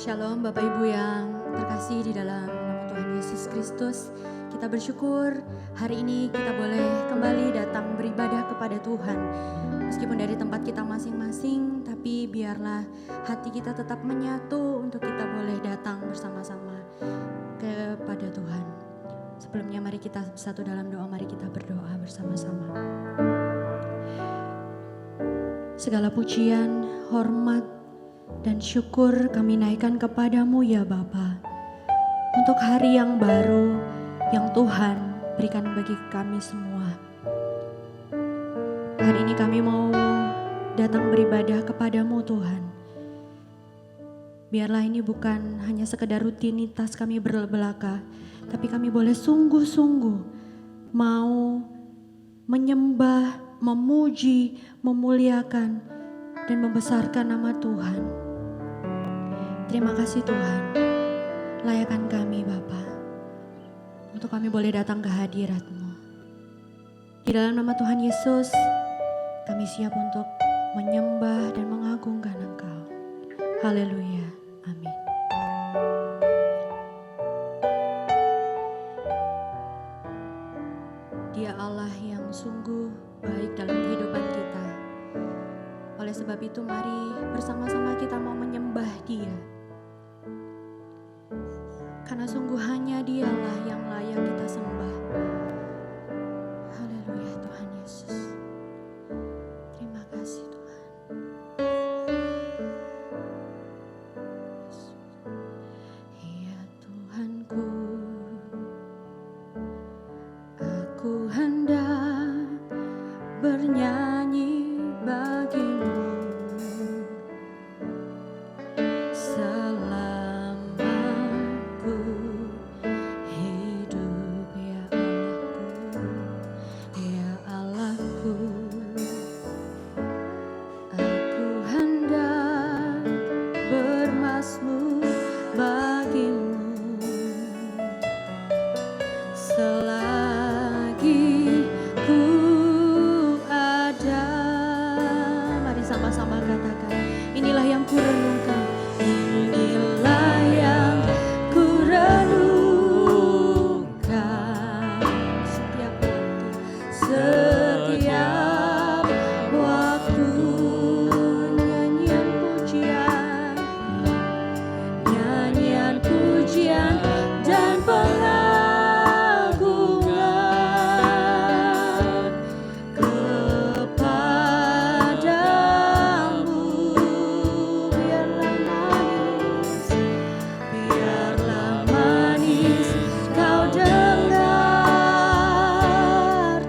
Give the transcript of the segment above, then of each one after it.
Shalom Bapak Ibu yang terkasih di dalam nama Tuhan Yesus Kristus. Kita bersyukur hari ini kita boleh kembali datang beribadah kepada Tuhan. Meskipun dari tempat kita masing-masing, tapi biarlah hati kita tetap menyatu untuk kita boleh datang bersama-sama kepada Tuhan. Sebelumnya mari kita bersatu dalam doa, mari kita berdoa bersama-sama. Segala pujian, hormat, dan syukur kami naikkan kepadamu ya Bapa, untuk hari yang baru yang Tuhan berikan bagi kami semua. Hari ini kami mau datang beribadah kepadamu Tuhan. Biarlah ini bukan hanya sekedar rutinitas kami berbelaka, tapi kami boleh sungguh-sungguh mau menyembah, memuji, memuliakan, dan membesarkan nama Tuhan. Terima kasih Tuhan, layakan kami Bapa, untuk kami boleh datang ke hadirat-Mu. Di dalam nama Tuhan Yesus, kami siap untuk menyembah dan mengagungkan Engkau. Haleluya, amin. Dia Allah yang sungguh baik dalam kehidupan kita. Oleh sebab itu mari bersama-sama kita mau menyembah Dia. Karena sungguh hanya Dialah yang layak kita sembah. Haleluya Tuhan Yesus. Terima kasih Tuhan. Ya Tuhanku, aku hendak bernyanyi bagimu selama ku hidup, ya Allahku, aku hendak bermazmur bagimu selagi ku ada. Mari sama-sama katakan, inilah yang ku renungkan, inilah yang ku renungkan setiap waktu, nyanyian pujian dan pengagungan kepadamu. Biarlah manis kau dengar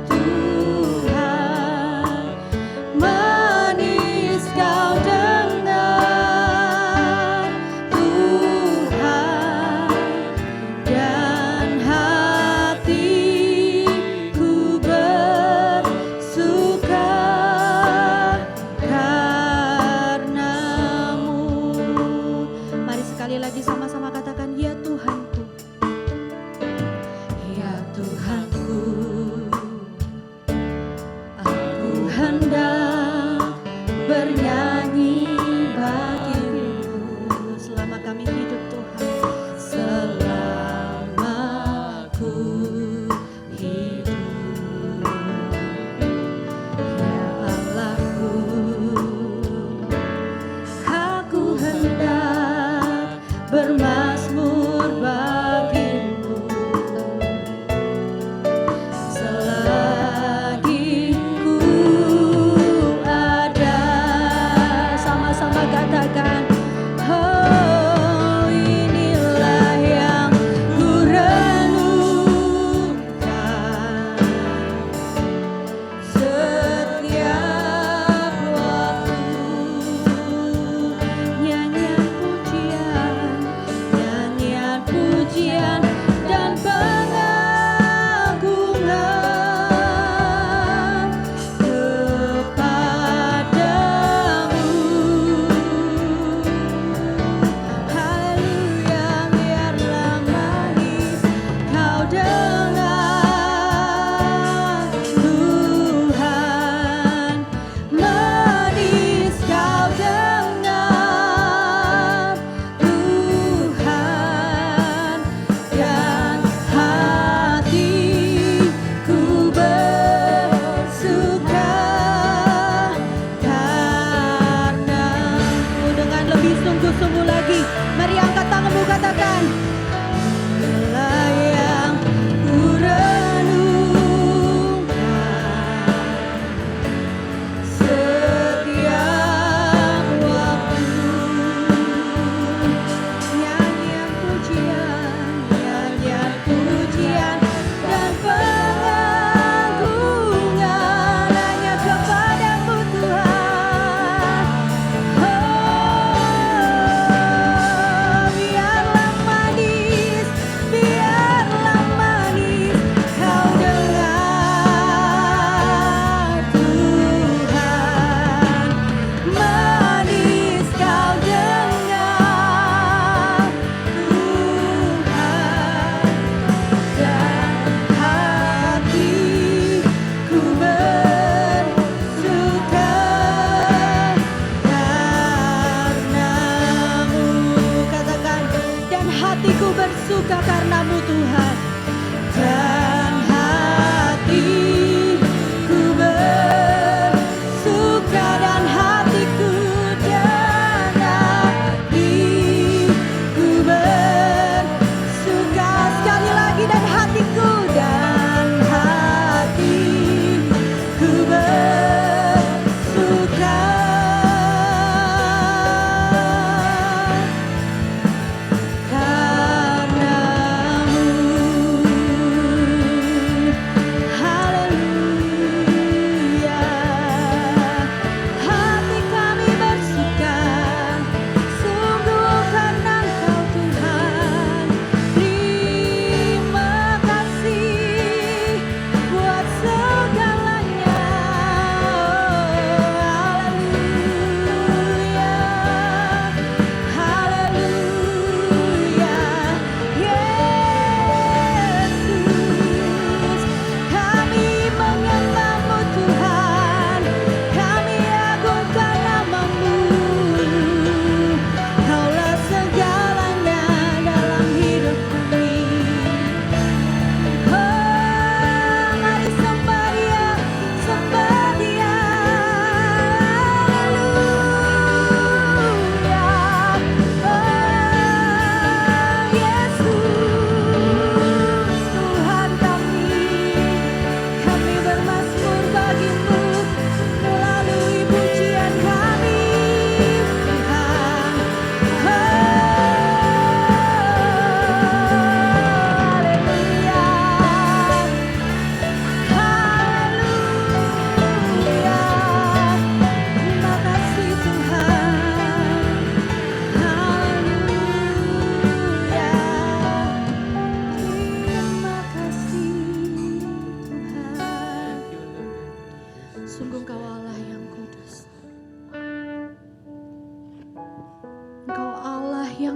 Tuhan, manis kau dengar Tuhan, dan hatiku bersuka karenamu. Mari sekali lagi sama-sama katakan, ya Tuhanku, ya Tuhanku, aku hendak bernyanyi bagimu selama kami hidup Tuhan, selama ku hidup, ya Allahku, aku hendak bermazmur bagimu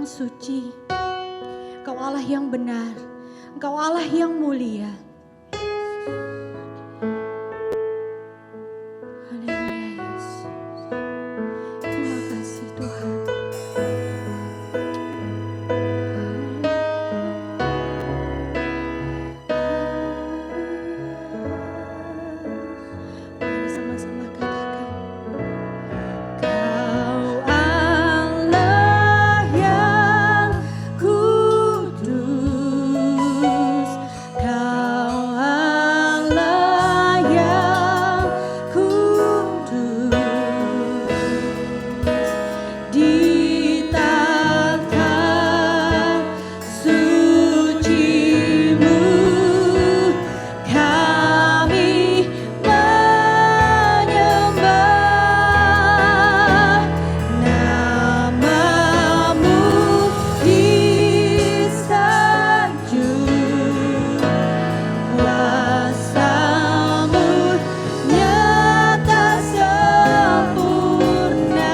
yang suci, Engkau Allah yang benar, Engkau Allah yang mulia. Haleluya Yesus. Terima kasih Tuhan. Mari sama-sama katakan. Kau Allah yang kudus, Kau Allah yang kudus, di takhta suci-Mu kami menyembah, nama-Mu disanjung, kuasa-Mu nyata sempurna.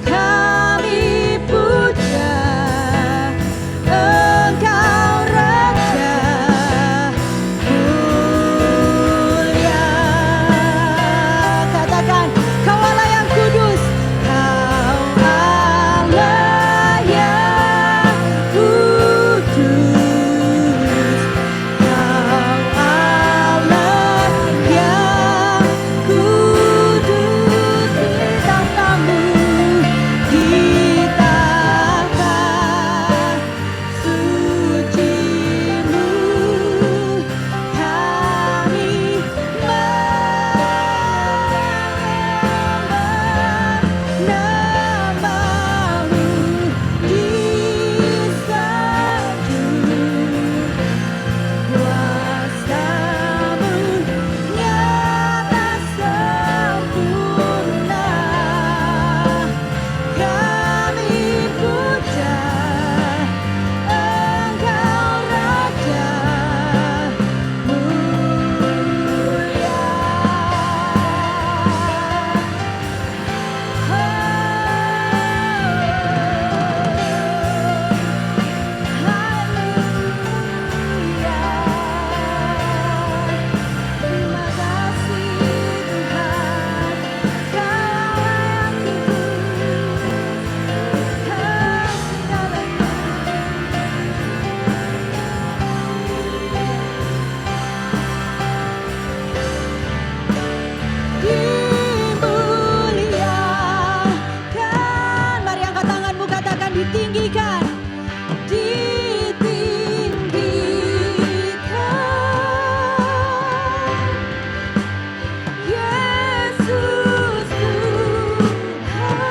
Kami puja Engkau Raja mulia. Katakan, Kau Allah yang kudus, Kau Allah yang kudus, Kau Allah yang kudus, di takhta-Mu, di takhta suci-Mu kami menyembah, nama-Mu disanjung, kuasa-Mu nyata sempurna. Kami puja Engkau Raja mulia. Terima kasih Tuhan, Kau yang kudus, segalanya. Dimuliakan, mari angkat tanganmu, katakan ditinggikan, ditinggikan. Yesus Tuhan,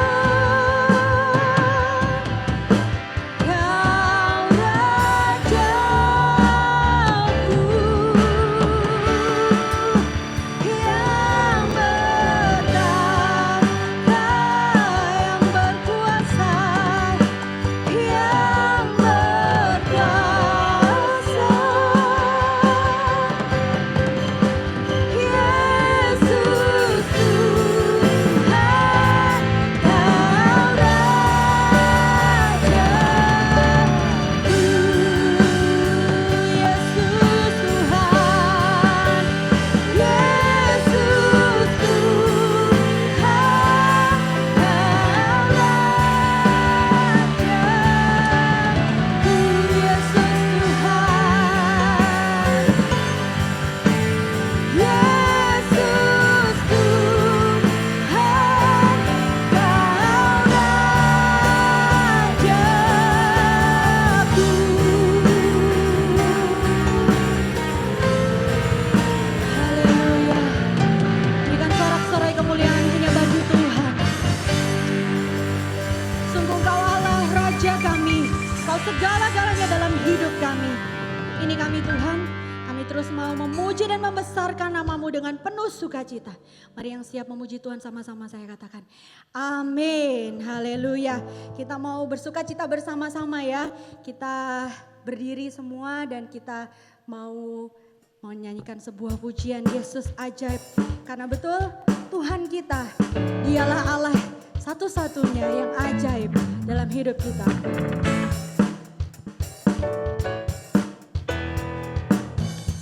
Kau Rajaku yang bertahta, yang berkuasa, yang berkuasa. Yesus Tuhan, Kau Rajaku. Yesus Tuhan, Yesus Tuhan, Kau Rajaku. Yesus Tuhan, Yesus Tuhan, Kau Rajaku. Haleluya. Berikan sorak-sorai kemuliaan hanya bagi Tuhan. Sungguh Kau Allah Raja kami, Kau segala-galanya dalam hidup kami. Ini kami Tuhan, kami terus mau memuji dan membesarkan nama-Mu dengan penuh sukacita. Mari yang siap memuji Tuhan sama-sama saya katakan amin. Haleluya. Kita mau bersukacita bersama-sama ya. Kita berdiri semua dan kita mau menyanyikan sebuah pujian Yesus ajaib. Karena betul Tuhan kita, Dialah Allah satu-satunya yang ajaib. dalam hidup kita.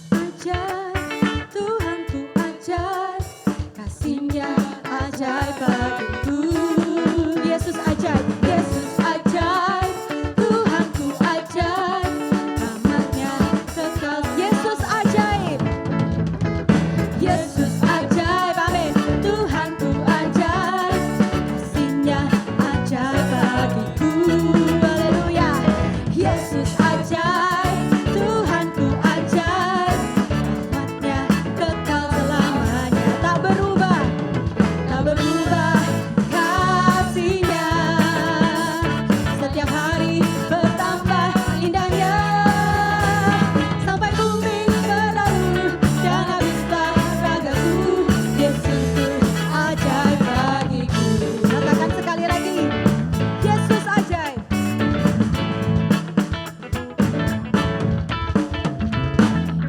Ajaib, Tuhanku ajaib, kasih-Nya ajaib bagiku. Yesus ajaib, Yesus ajaib, Tuhanku ajaib, rahmat-Nya kekal. Yesus ajaib, Yesus ajaib, amin. Tuhanku ajaib, kasih-Nya ajaib bagiku. Haleluya. Yesus ajaib, Tuhanku ajaib, rahmat-Nya kekal selamanya. Tak berubah, tak berubah kasih-Nya. Setiap hari bertambah indahnya, sampai bumi berlalu dan habislah ragaku. Yesusku ajaib bagiku. Katakan sekali lagi, Yesus ajaib.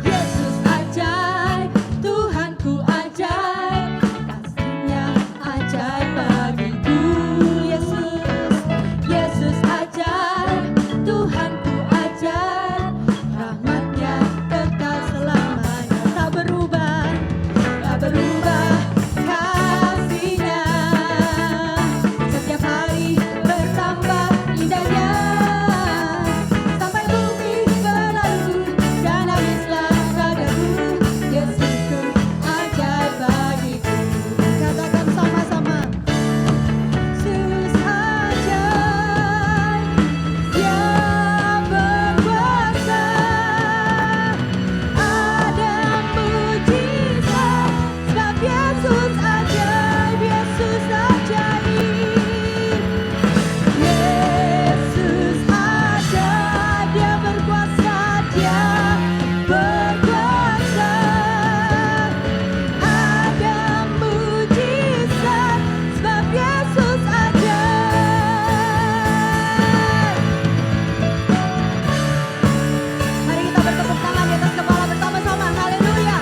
Yesus ajaib, Tuhanku ajaib, kasih-Nya ajaib bagiku. Yesus ajaib, Tuhanku ajaib, rahmat-Nya kekal selamanya. Tak berubah, tak berubah kasih-Nya. Setiap hari bertambah indahnya, sampai bumi berlalu dan habislah ragaku. Yesusku ajaib bagiku. Katakan sama-sama, Yesus ajaib, Dia berkuasa. Ada mujizat, sebab Yesus ajaib, Yesus ajaib. Yesus ajaib, Dia berkuasa, Dia berkuasa. Ada mujizat, sebab Yesus ajaib. Mari kita bertepuk tangan di atas kepala bersama-sama. Haleluya.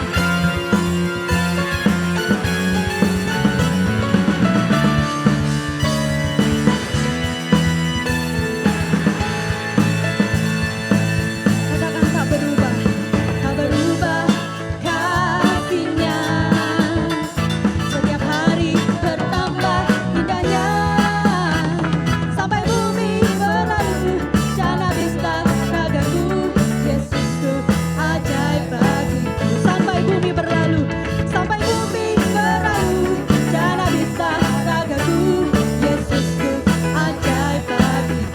Katakan tak berubah, tak berubah kasih-Nya. Setiap hari bertambah indahnya, sampai bumi berlalu dan habislah ragaku. Yesusku ajaib bagiku. Sampai bumi berlalu, sampai bumi berlalu dan habislah ragaku. Yesusku ajaib bagiku.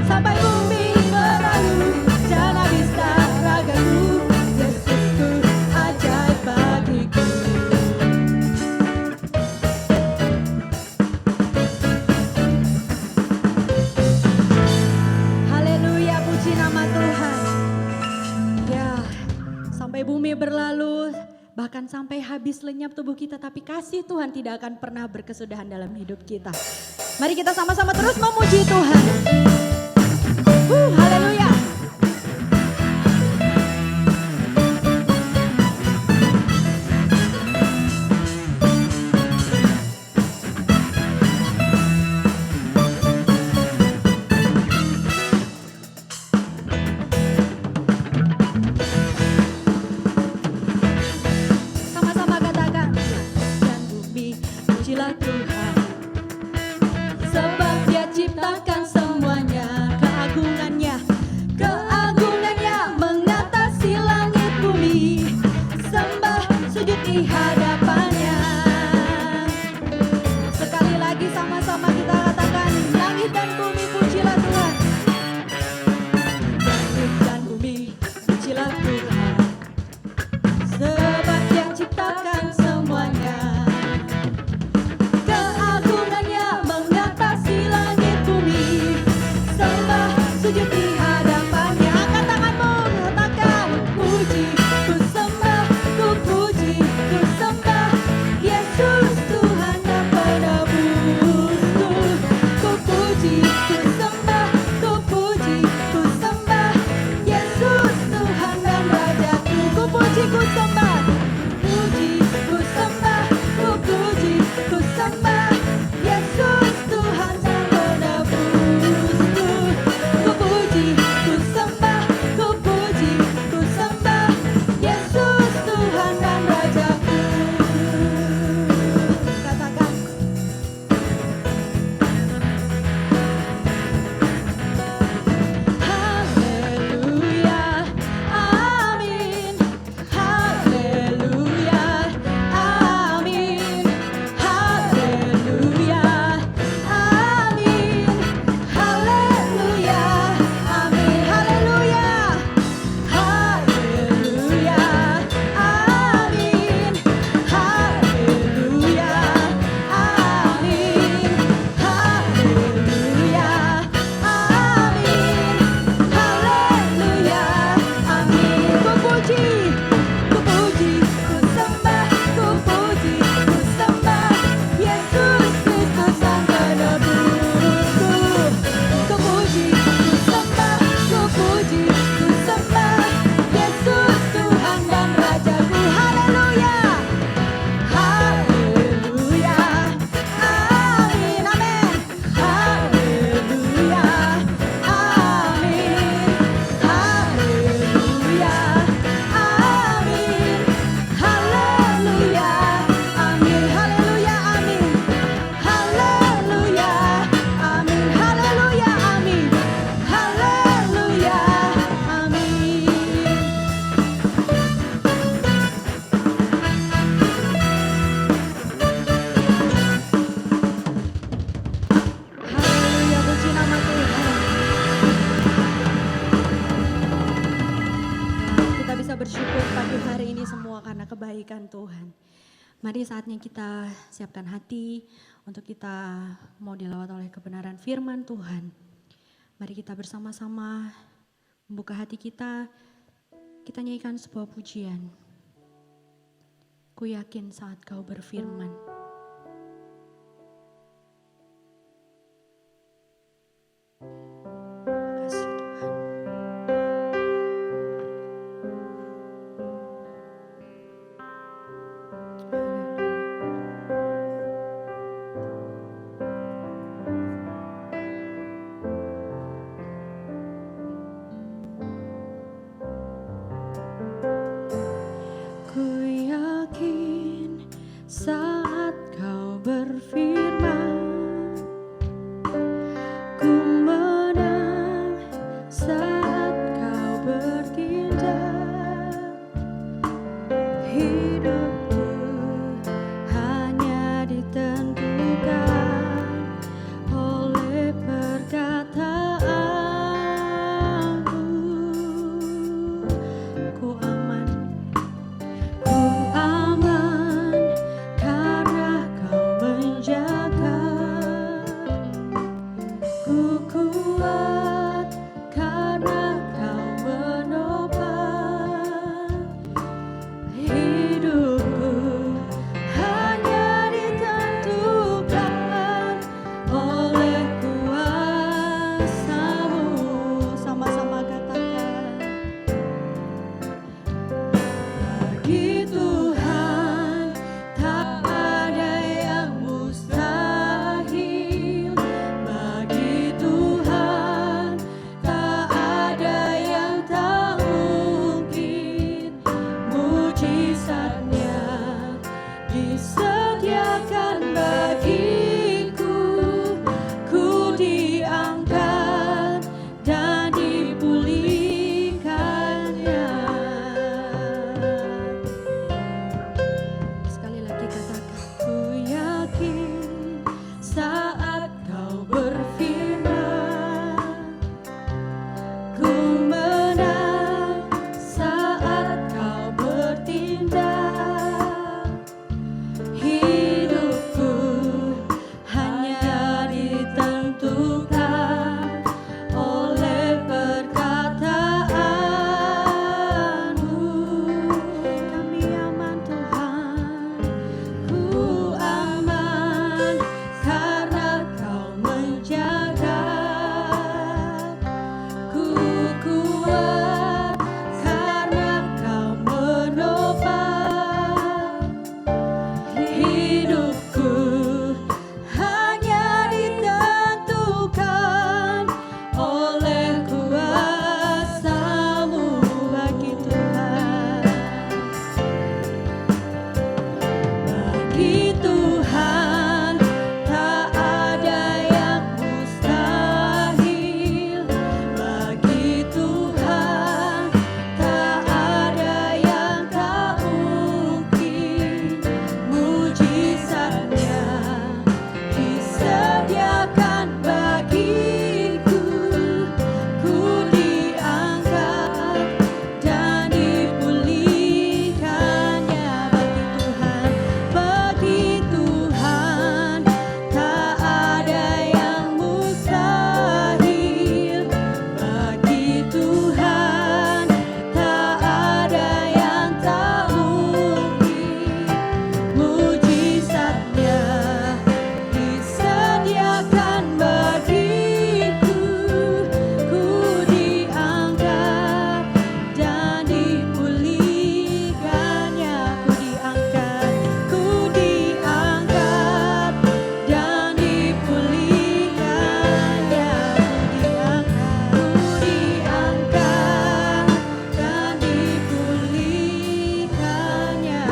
Sampai bumi berlalu dan habislah ragaku. Yesusku ajaib bagiku. Haleluya, puji nama Tuhan. Ya, sampai bumi berlalu, bahkan sampai habis lenyap tubuh kita, tapi kasih Tuhan tidak akan pernah berkesudahan dalam hidup kita. Mari kita sama-sama terus memuji Tuhan. Haleluya. Sama-sama katakan, dan bumi pujilah Tuhan, sebab Dia ciptakan semuanya bisa bersyukur pagi hari ini semua karena kebaikan Tuhan. Mari saatnya kita siapkan hati untuk kita mau dilawat oleh kebenaran firman Tuhan. Mari kita bersama-sama membuka hati kita nyanyikan sebuah pujian. Ku yakin saat kau berfirman. Saat kau berfirman, ku menang. Saat kau bertindak, hidupku hanya ditentukan oleh perkataanmu. Ku aman, ku aman. Karena kau menjaga, ku kuat karena kau menopang hidupku, hanya ditentukan oleh kuasa-Mu. Sama-sama katakan, bagi Tuhan tak ada yang mustahil, bagi Tuhan tak ada yang tak mungkin. Mujizatnya disediakan bagiku, ku diangkat dan dipulihkannya. Sekali lagi katakan, ku yakin saat kau berfirman, ku menang. Saat kau bertindak, hidupku hanya ditentukan oleh perkataanmu. Kami aman Tuhan, ku aman karena kau menjaga, ku kuat karena kau menopang hidupku, hanya ditentukan oleh kuasa-Mu. Bagi Tuhan, bagi Tuhan tak ada yang mustahil, bagi Tuhan tak ada yang tak mungkin. Mujizatnya disediakan bagiku, ku diangkat dan dipulihkannya. Bagi Tuhan tak ada yang mustahil, bagi Tuhan tak ada yang tak mungkin. Mujizatnya disediakan bagiku, ku diangkat dan dipulihkannya. Ku diangkat dan dipulihkannya. Ku diangkat dan dipulihkannya.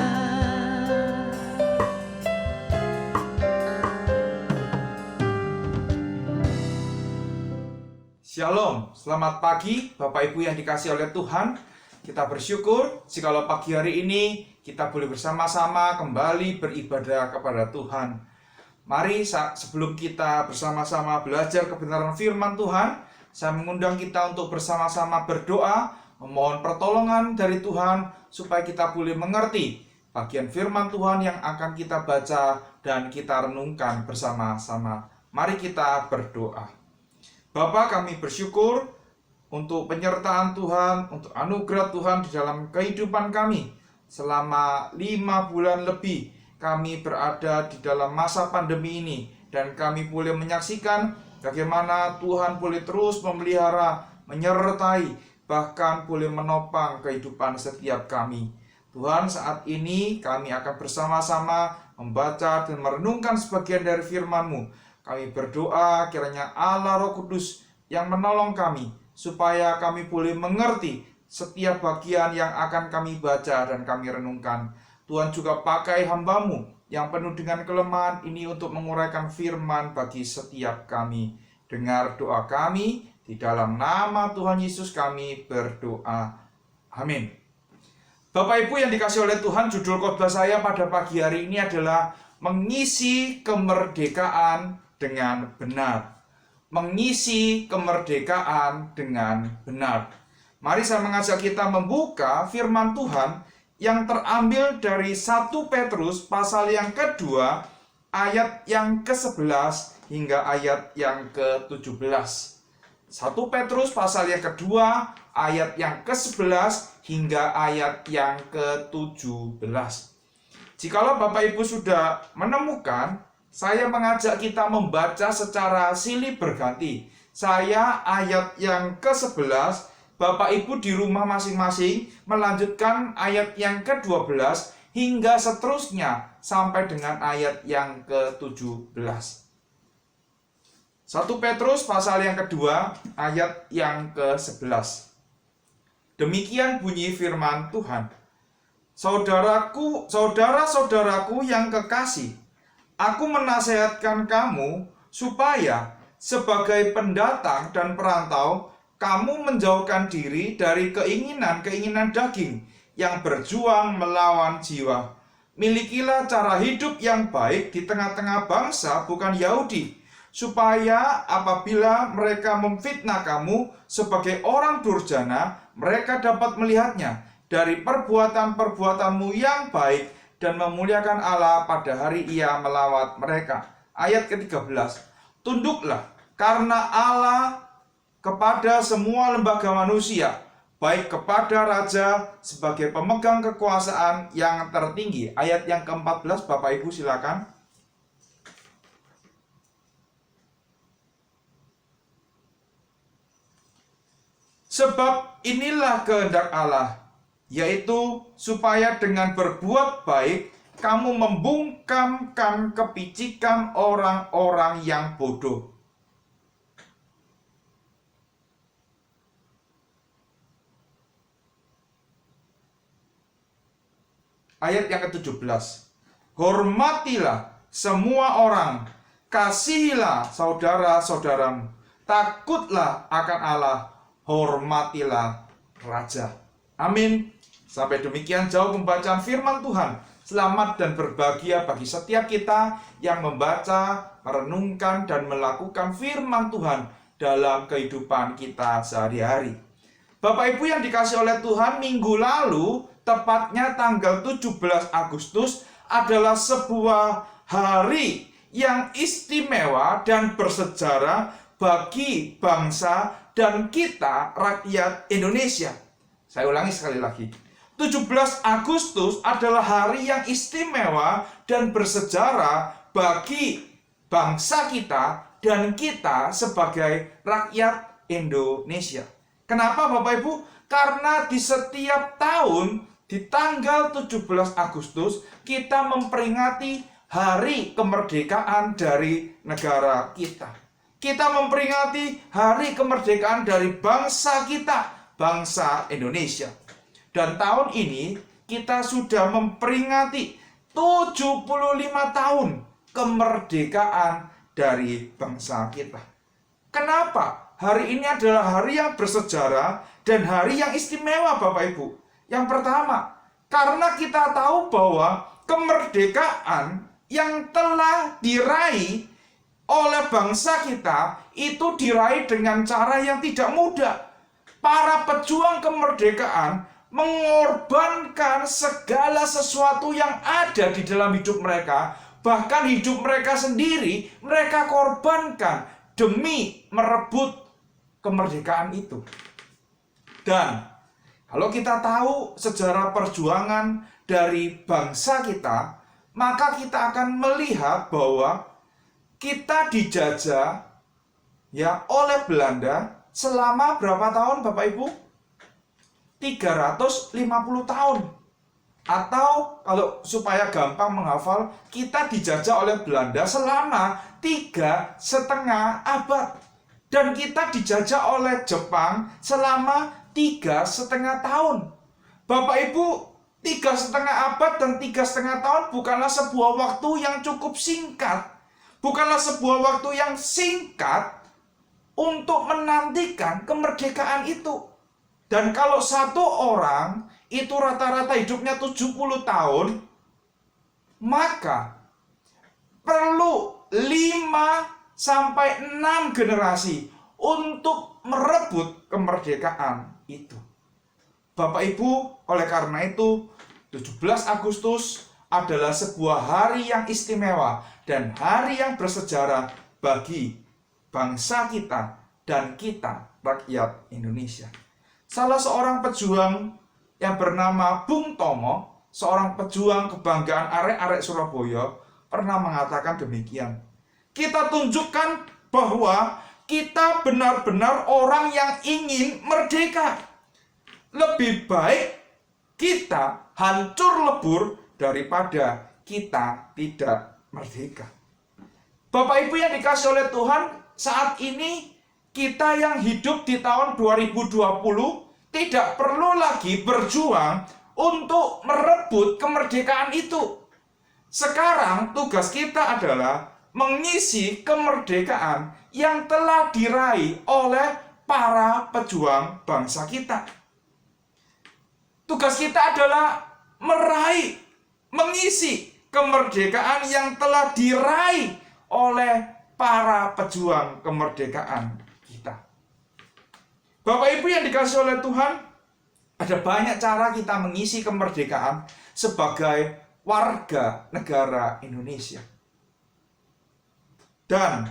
Shalom, selamat pagi Bapak Ibu yang dikasihi oleh Tuhan. Kita bersyukur jikalau pagi hari ini kita boleh bersama-sama kembali beribadah kepada Tuhan. Mari sebelum kita bersama-sama belajar kebenaran firman Tuhan, saya mengundang kita untuk bersama-sama berdoa memohon pertolongan dari Tuhan supaya kita boleh mengerti bagian firman Tuhan yang akan kita baca dan kita renungkan bersama-sama. Mari kita berdoa. Bapa, kami bersyukur untuk penyertaan Tuhan, untuk anugerah Tuhan di dalam kehidupan kami. Selama 5 bulan lebih kami berada di dalam masa pandemi ini, dan kami boleh menyaksikan bagaimana Tuhan boleh terus memelihara, menyertai, bahkan boleh menopang kehidupan setiap kami. Tuhan, saat ini kami akan bersama-sama membaca dan merenungkan sebagian dari firman-Mu. Kami berdoa kiranya Allah Roh Kudus yang menolong kami, supaya kami boleh mengerti setiap bagian yang akan kami baca dan kami renungkan. Tuhan juga pakai hamba-Mu yang penuh dengan kelemahan ini untuk menguraikan firman bagi setiap kami. Dengar doa kami, di dalam nama Tuhan Yesus kami berdoa. Amin. Bapak Ibu yang dikasihi oleh Tuhan, judul khotbah saya pada pagi hari ini adalah mengisi kemerdekaan dengan benar. Mengisi kemerdekaan dengan benar. Mari saya mengajak kita membuka firman Tuhan yang terambil dari 1 Petrus pasal yang kedua, ayat yang ke-11 hingga ayat yang ke-17. 1 Petrus pasal yang kedua, ayat yang ke-11 hingga ayat yang ke-17. Jikalau Bapak Ibu sudah menemukan, saya mengajak kita membaca secara silih berganti. Saya ayat yang ke-11, Bapak Ibu di rumah masing-masing melanjutkan ayat yang ke-12 hingga seterusnya sampai dengan ayat yang ke-17. 1 Petrus pasal yang kedua, ayat yang ke-11. Demikian bunyi firman Tuhan. Saudara-saudaraku yang kekasih, aku menasihatkan kamu supaya sebagai pendatang dan perantau, kamu menjauhkan diri dari keinginan-keinginan daging yang berjuang melawan jiwa. Milikilah cara hidup yang baik di tengah-tengah bangsa bukan Yahudi, supaya apabila mereka memfitnah kamu sebagai orang durjana, mereka dapat melihatnya dari perbuatan-perbuatanmu yang baik dan memuliakan Allah pada hari Ia melawat mereka. Ayat ke-13. Tunduklah karena Allah kepada semua lembaga manusia, baik kepada raja sebagai pemegang kekuasaan yang tertinggi. Ayat yang ke-14, Bapak Ibu silakan. Sebab inilah kehendak Allah, yaitu supaya dengan berbuat baik kamu membungkamkan kepicikan orang-orang yang bodoh. Ayat yang ke-17. Hormatilah semua orang, kasihilah saudara-saudaramu, takutlah akan Allah, hormatilah raja. Amin. Sampai demikian jauh pembacaan firman Tuhan. Selamat dan berbahagia bagi setiap kita yang membaca, merenungkan, dan melakukan firman Tuhan dalam kehidupan kita sehari-hari. Bapak Ibu yang dikasihi oleh Tuhan, minggu lalu, tepatnya tanggal 17 Agustus, adalah sebuah hari yang istimewa dan bersejarah bagi bangsa dan kita, rakyat Indonesia. Saya ulangi sekali lagi. 17 Agustus adalah hari yang istimewa dan bersejarah bagi bangsa kita dan kita sebagai rakyat Indonesia. Kenapa Bapak Ibu? Karena di setiap tahun di tanggal 17 Agustus kita memperingati hari kemerdekaan dari negara kita. Kita memperingati hari kemerdekaan dari bangsa kita, bangsa Indonesia. Dan tahun ini kita sudah memperingati 75 tahun kemerdekaan dari bangsa kita. Kenapa? Hari ini adalah hari yang bersejarah dan hari yang istimewa Bapak Ibu. Yang pertama, karena kita tahu bahwa kemerdekaan yang telah diraih oleh bangsa kita itu diraih dengan cara yang tidak mudah. Para pejuang kemerdekaan mengorbankan segala sesuatu yang ada di dalam hidup mereka, bahkan hidup mereka sendiri mereka korbankan demi merebut kemerdekaan itu. Dan kalau kita tahu sejarah perjuangan dari bangsa kita, maka kita akan melihat bahwa kita dijajah ya oleh Belanda selama berapa tahun Bapak Ibu? 350 tahun. Atau kalau supaya gampang menghafal, kita dijajah oleh Belanda selama 3,5 abad. Dan kita dijajah oleh Jepang selama 3,5 tahun. Bapak Ibu, 3,5 abad dan 3,5 tahun bukanlah sebuah waktu yang cukup singkat. Bukanlah sebuah waktu yang singkat untuk menantikan kemerdekaan itu. Dan kalau satu orang itu rata-rata hidupnya 70 tahun, maka perlu 5-6 generasi untuk merebut kemerdekaan itu. Bapak Ibu, oleh karena itu 17 Agustus adalah sebuah hari yang istimewa dan hari yang bersejarah bagi bangsa kita dan kita, rakyat Indonesia. Salah seorang pejuang yang bernama Bung Tomo, seorang pejuang kebanggaan arek-arek Surabaya, pernah mengatakan demikian. Kita tunjukkan bahwa kita benar-benar orang yang ingin merdeka. Lebih baik kita hancur lebur daripada kita tidak merdeka. Bapak Ibu yang dikasih oleh Tuhan, saat ini kita yang hidup di tahun 2020 tidak perlu lagi berjuang untuk merebut kemerdekaan itu. Sekarang tugas kita adalah mengisi kemerdekaan yang telah diraih oleh para pejuang bangsa kita. Tugas kita adalah mengisi kemerdekaan yang telah diraih oleh para pejuang kemerdekaan kita. Bapak Ibu yang dikasih oleh Tuhan, ada banyak cara kita mengisi kemerdekaan sebagai warga negara Indonesia. Dan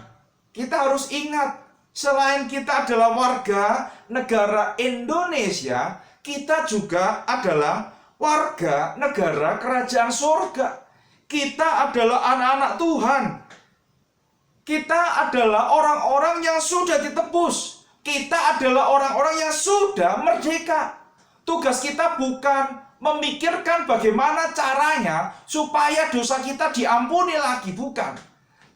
kita harus ingat, selain kita adalah warga negara Indonesia, kita juga adalah warga negara kerajaan surga. Kita adalah anak-anak Tuhan. Kita adalah orang-orang yang sudah ditebus. Kita adalah orang-orang yang sudah merdeka. Tugas kita bukan memikirkan bagaimana caranya supaya dosa kita diampuni lagi, bukan.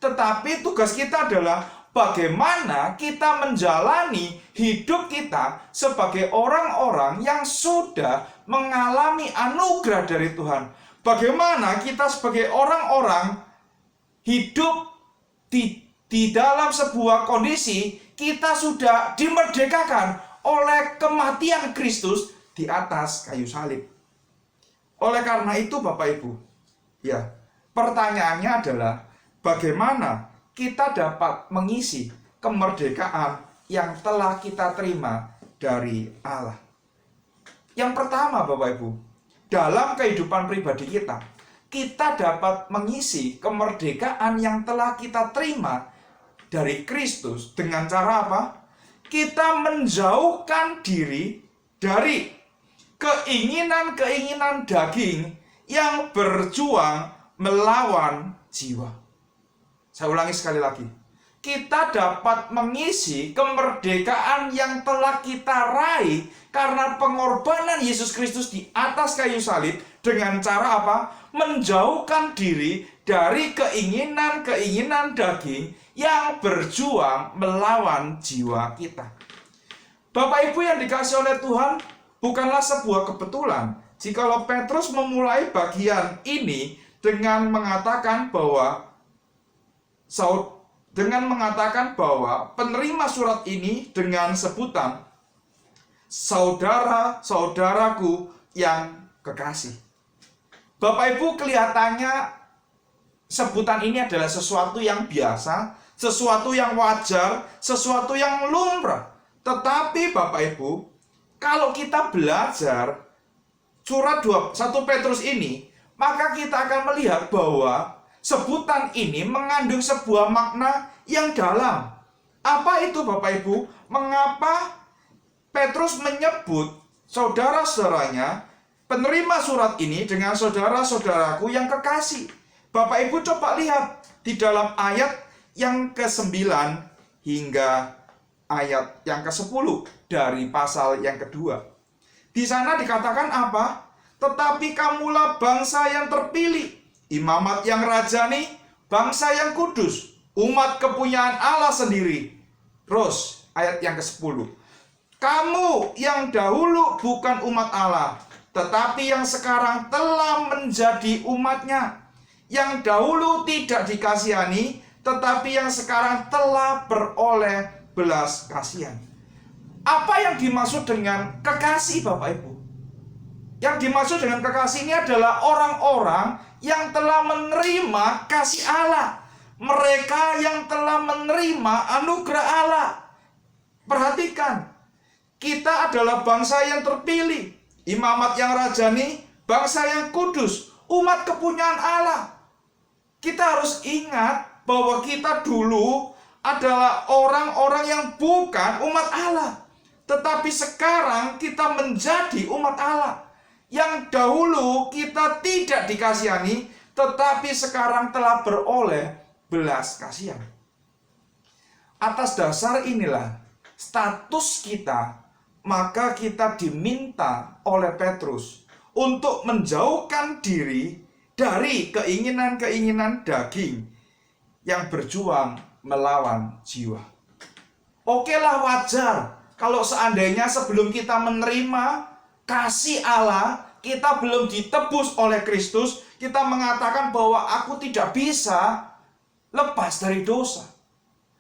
Tetapi tugas kita adalah bagaimana kita menjalani hidup kita sebagai orang-orang yang sudah mengalami anugerah dari Tuhan. Bagaimana kita sebagai orang-orang hidup di dalam sebuah kondisi kita sudah dimerdekakan oleh kematian Kristus di atas kayu salib. Oleh karena itu Bapak Ibu, ya, pertanyaannya adalah bagaimana kita dapat mengisi kemerdekaan yang telah kita terima dari Allah. Yang pertama Bapak Ibu, dalam kehidupan pribadi kita dapat mengisi kemerdekaan yang telah kita terima dari Kristus dengan cara apa? Kita menjauhkan diri dari keinginan-keinginan daging yang berjuang melawan jiwa. Saya ulangi sekali lagi. Kita dapat mengisi kemerdekaan yang telah kita raih karena pengorbanan Yesus Kristus di atas kayu salib dengan cara apa? Menjauhkan diri dari keinginan-keinginan daging yang berjuang melawan jiwa kita. Bapak Ibu yang dikasih oleh Tuhan, bukanlah sebuah kebetulan jikalau Petrus memulai bagian ini dengan mengatakan bahwa penerima surat ini dengan sebutan saudara-saudaraku yang kekasih. Bapak Ibu, kelihatannya sebutan ini adalah sesuatu yang biasa, sesuatu yang wajar, sesuatu yang lumrah. Tetapi Bapak Ibu, kalau kita belajar surat 1 Petrus ini, maka kita akan melihat bahwa sebutan ini mengandung sebuah makna yang dalam. Apa itu Bapak Ibu? Mengapa Petrus menyebut saudara-saudaranya penerima surat ini dengan saudara-saudaraku yang kekasih? Bapak Ibu coba lihat di dalam ayat yang ke-9 hingga ayat yang ke-10 dari pasal yang kedua. Di sana dikatakan apa? Tetapi kamulah bangsa yang terpilih, imamat yang rajani, bangsa yang kudus, umat kepunyaan Allah sendiri. Terus ayat yang ke-10. Kamu yang dahulu bukan umat Allah, tetapi yang sekarang telah menjadi umatnya. Yang dahulu tidak dikasihani, tetapi yang sekarang telah beroleh belas kasihan. Apa yang dimaksud dengan kekasih Bapak Ibu? Yang dimaksud dengan kekasih ini adalah orang-orang yang telah menerima kasih Allah. Mereka yang telah menerima anugerah Allah. Perhatikan, kita adalah bangsa yang terpilih, imamat yang rajani, bangsa yang kudus, umat kepunyaan Allah. Kita harus ingat bahwa kita dulu adalah orang-orang yang bukan umat Allah. Tetapi sekarang kita menjadi umat Allah. Yang dahulu kita tidak dikasihani, tetapi sekarang telah beroleh belas kasihan. Atas dasar inilah status kita, maka kita diminta oleh Petrus untuk menjauhkan diri dari keinginan-keinginan daging yang berjuang melawan jiwa. Okelah, wajar kalau seandainya sebelum kita menerima kasih Allah, kita belum ditebus oleh Kristus, kita mengatakan bahwa aku tidak bisa lepas dari dosa.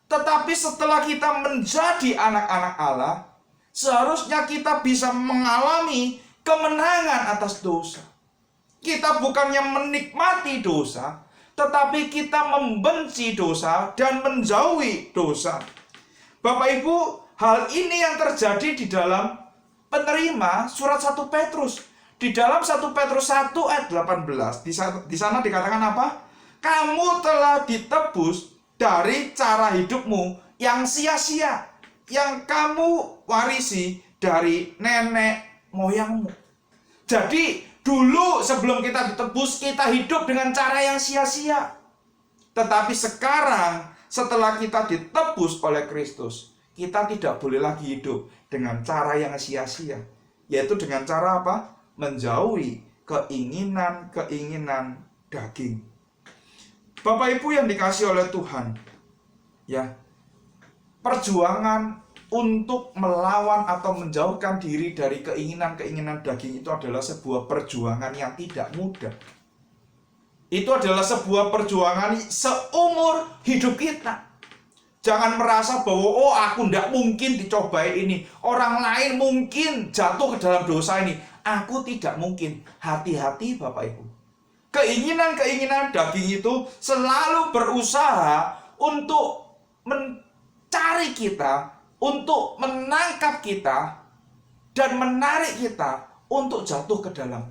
Tetapi setelah kita menjadi anak-anak Allah, seharusnya kita bisa mengalami kemenangan atas dosa. Kita bukannya menikmati dosa, tetapi kita membenci dosa dan menjauhi dosa. Bapak Ibu, hal ini yang terjadi di dalam penerima surat 1 Petrus. Di dalam 1 Petrus 1 ayat 18, di sana dikatakan apa? Kamu telah ditebus dari cara hidupmu yang sia-sia, yang kamu warisi dari nenek moyangmu. Jadi, dulu sebelum kita ditebus, kita hidup dengan cara yang sia-sia. Tetapi sekarang, setelah kita ditebus oleh Kristus, kita tidak boleh lagi hidup dengan cara yang sia-sia. Yaitu dengan cara apa? Menjauhi keinginan-keinginan daging. Bapak Ibu yang dikasihi oleh Tuhan, ya, perjuangan untuk melawan atau menjauhkan diri dari keinginan-keinginan daging itu adalah sebuah perjuangan yang tidak mudah. Itu adalah sebuah perjuangan seumur hidup kita. Jangan merasa bahwa, oh aku tidak mungkin dicobai ini, orang lain mungkin jatuh ke dalam dosa ini, aku tidak mungkin. Hati-hati Bapak Ibu. Keinginan-keinginan daging itu selalu berusaha untuk mencari kita, untuk menangkap kita, dan menarik kita untuk jatuh ke dalam.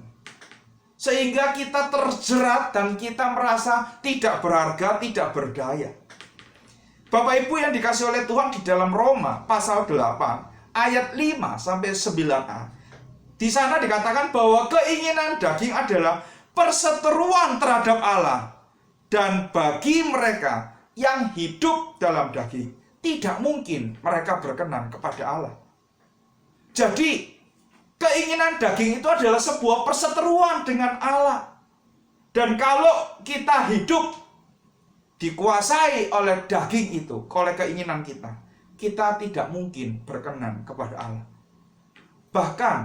Sehingga kita terjerat dan kita merasa tidak berharga, tidak berdaya. Bapak Ibu yang dikasih oleh Tuhan, di dalam Roma pasal 8 ayat 5-9a, di sana dikatakan bahwa keinginan daging adalah perseteruan terhadap Allah, dan bagi mereka yang hidup dalam daging tidak mungkin mereka berkenan kepada Allah. Jadi, keinginan daging itu adalah sebuah perseteruan dengan Allah. Dan kalau kita hidup dikuasai oleh daging itu, oleh keinginan kita tidak mungkin berkenan kepada Allah. Bahkan,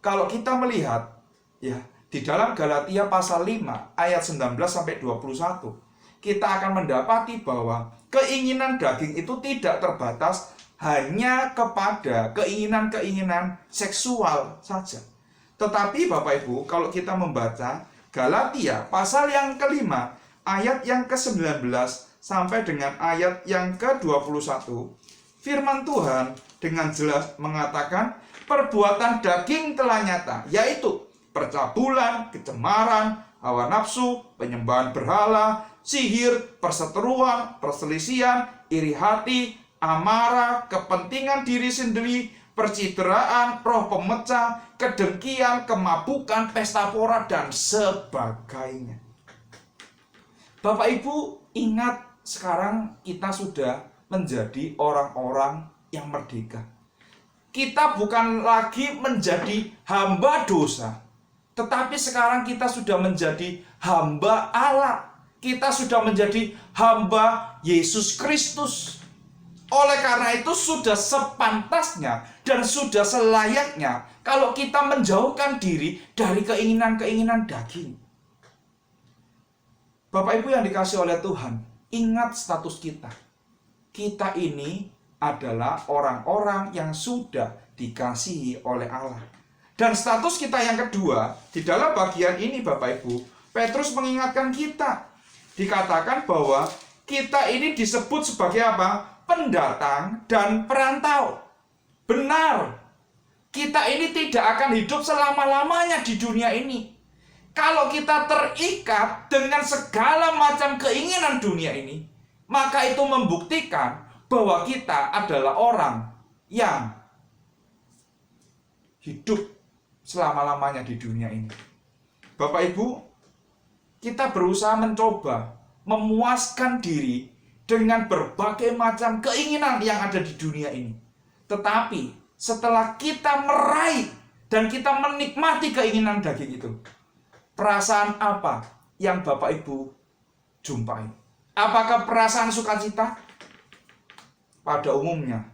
kalau kita melihat, ya, di dalam Galatia pasal 5 ayat 19-21, kita akan mendapati bahwa keinginan daging itu tidak terbatas hanya kepada keinginan-keinginan seksual saja. Tetapi Bapak Ibu, kalau kita membaca Galatia pasal yang kelima, ayat yang ke-19 sampai dengan ayat yang ke-21, firman Tuhan dengan jelas mengatakan perbuatan daging telah nyata, yaitu percabulan, kecemaran, hawa nafsu, penyembahan berhala, sihir, perseteruan, perselisihan, iri hati, amarah, kepentingan diri sendiri, percideraan, roh pemecah, kedengkian, kemabukan, pesta pora, dan sebagainya. Bapak Ibu, ingat sekarang kita sudah menjadi orang-orang yang merdeka. Kita bukan lagi menjadi hamba dosa, tetapi sekarang kita sudah menjadi hamba Allah. Kita sudah menjadi hamba Yesus Kristus. Oleh karena itu sudah sepantasnya dan sudah selayaknya kalau kita menjauhkan diri dari keinginan-keinginan daging. Bapak Ibu yang dikasihi oleh Tuhan, ingat status kita. Kita ini adalah orang-orang yang sudah dikasihi oleh Allah. Dan status kita yang kedua, di dalam bagian ini Bapak Ibu, Petrus mengingatkan kita. Dikatakan bahwa kita ini disebut sebagai apa? Pendatang dan perantau. Benar, kita ini tidak akan hidup selama-lamanya di dunia ini. Kalau kita terikat dengan segala macam keinginan dunia ini, maka itu membuktikan bahwa kita adalah orang yang hidup selama-lamanya di dunia ini. Bapak Ibu, kita berusaha mencoba memuaskan diri dengan berbagai macam keinginan yang ada di dunia ini. Tetapi setelah kita meraih dan kita menikmati keinginan daging itu, perasaan apa yang Bapak Ibu jumpai? Apakah perasaan sukacita? Pada umumnya,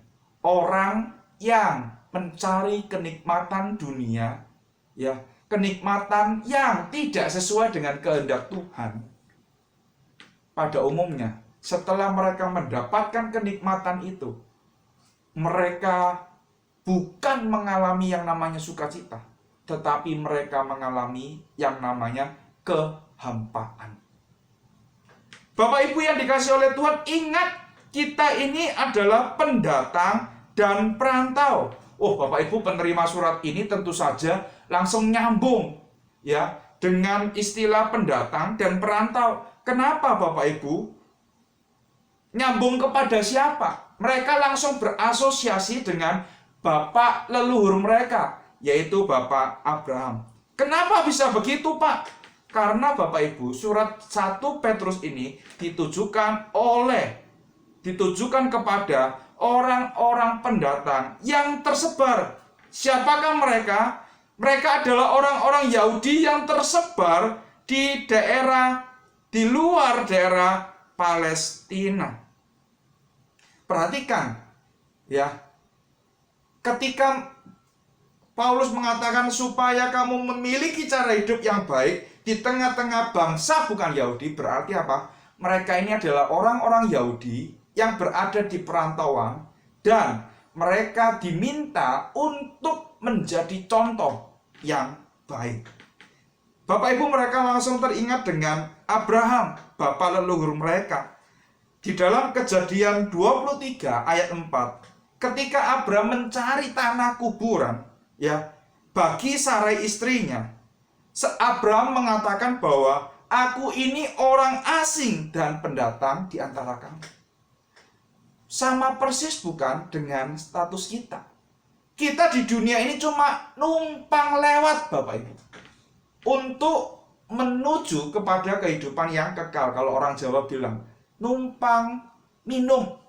orang yang mencari kenikmatan dunia, ya, kenikmatan yang tidak sesuai dengan kehendak Tuhan, pada umumnya, setelah mereka mendapatkan kenikmatan itu, mereka bukan mengalami yang namanya sukacita, tetapi mereka mengalami yang namanya kehampaan. Bapak Ibu yang dikasihi oleh Tuhan, ingat kita ini adalah pendatang dan perantau. Oh, Bapak Ibu penerima surat ini tentu saja langsung nyambung ya dengan istilah pendatang dan perantau. Kenapa Bapak Ibu? Nyambung kepada siapa? Mereka langsung berasosiasi dengan bapak leluhur mereka, yaitu Bapak Abraham. Kenapa bisa begitu, Pak? Karena Bapak Ibu, surat 1 Petrus ini ditujukan kepada orang-orang pendatang yang tersebar. Siapakah mereka? Mereka adalah orang-orang Yahudi yang tersebar di luar daerah Palestina. Perhatikan, ya. Ketika Paulus mengatakan supaya kamu memiliki cara hidup yang baik di tengah-tengah bangsa bukan Yahudi, berarti apa? Mereka ini adalah orang-orang Yahudi yang berada di perantauan dan mereka diminta untuk menjadi contoh yang baik. Bapak Ibu, mereka langsung teringat dengan Abraham, bapak leluhur mereka. Di dalam Kejadian 23 ayat 4, ketika Abraham mencari tanah kuburan, ya, bagi Sarai istrinya, Abraham mengatakan bahwa aku ini orang asing dan pendatang di antara kamu. Sama persis bukan dengan status kita. Kita di dunia ini cuma numpang lewat Bapak Ibu, untuk menuju kepada kehidupan yang kekal. Kalau orang Jawa bilang, numpang minum.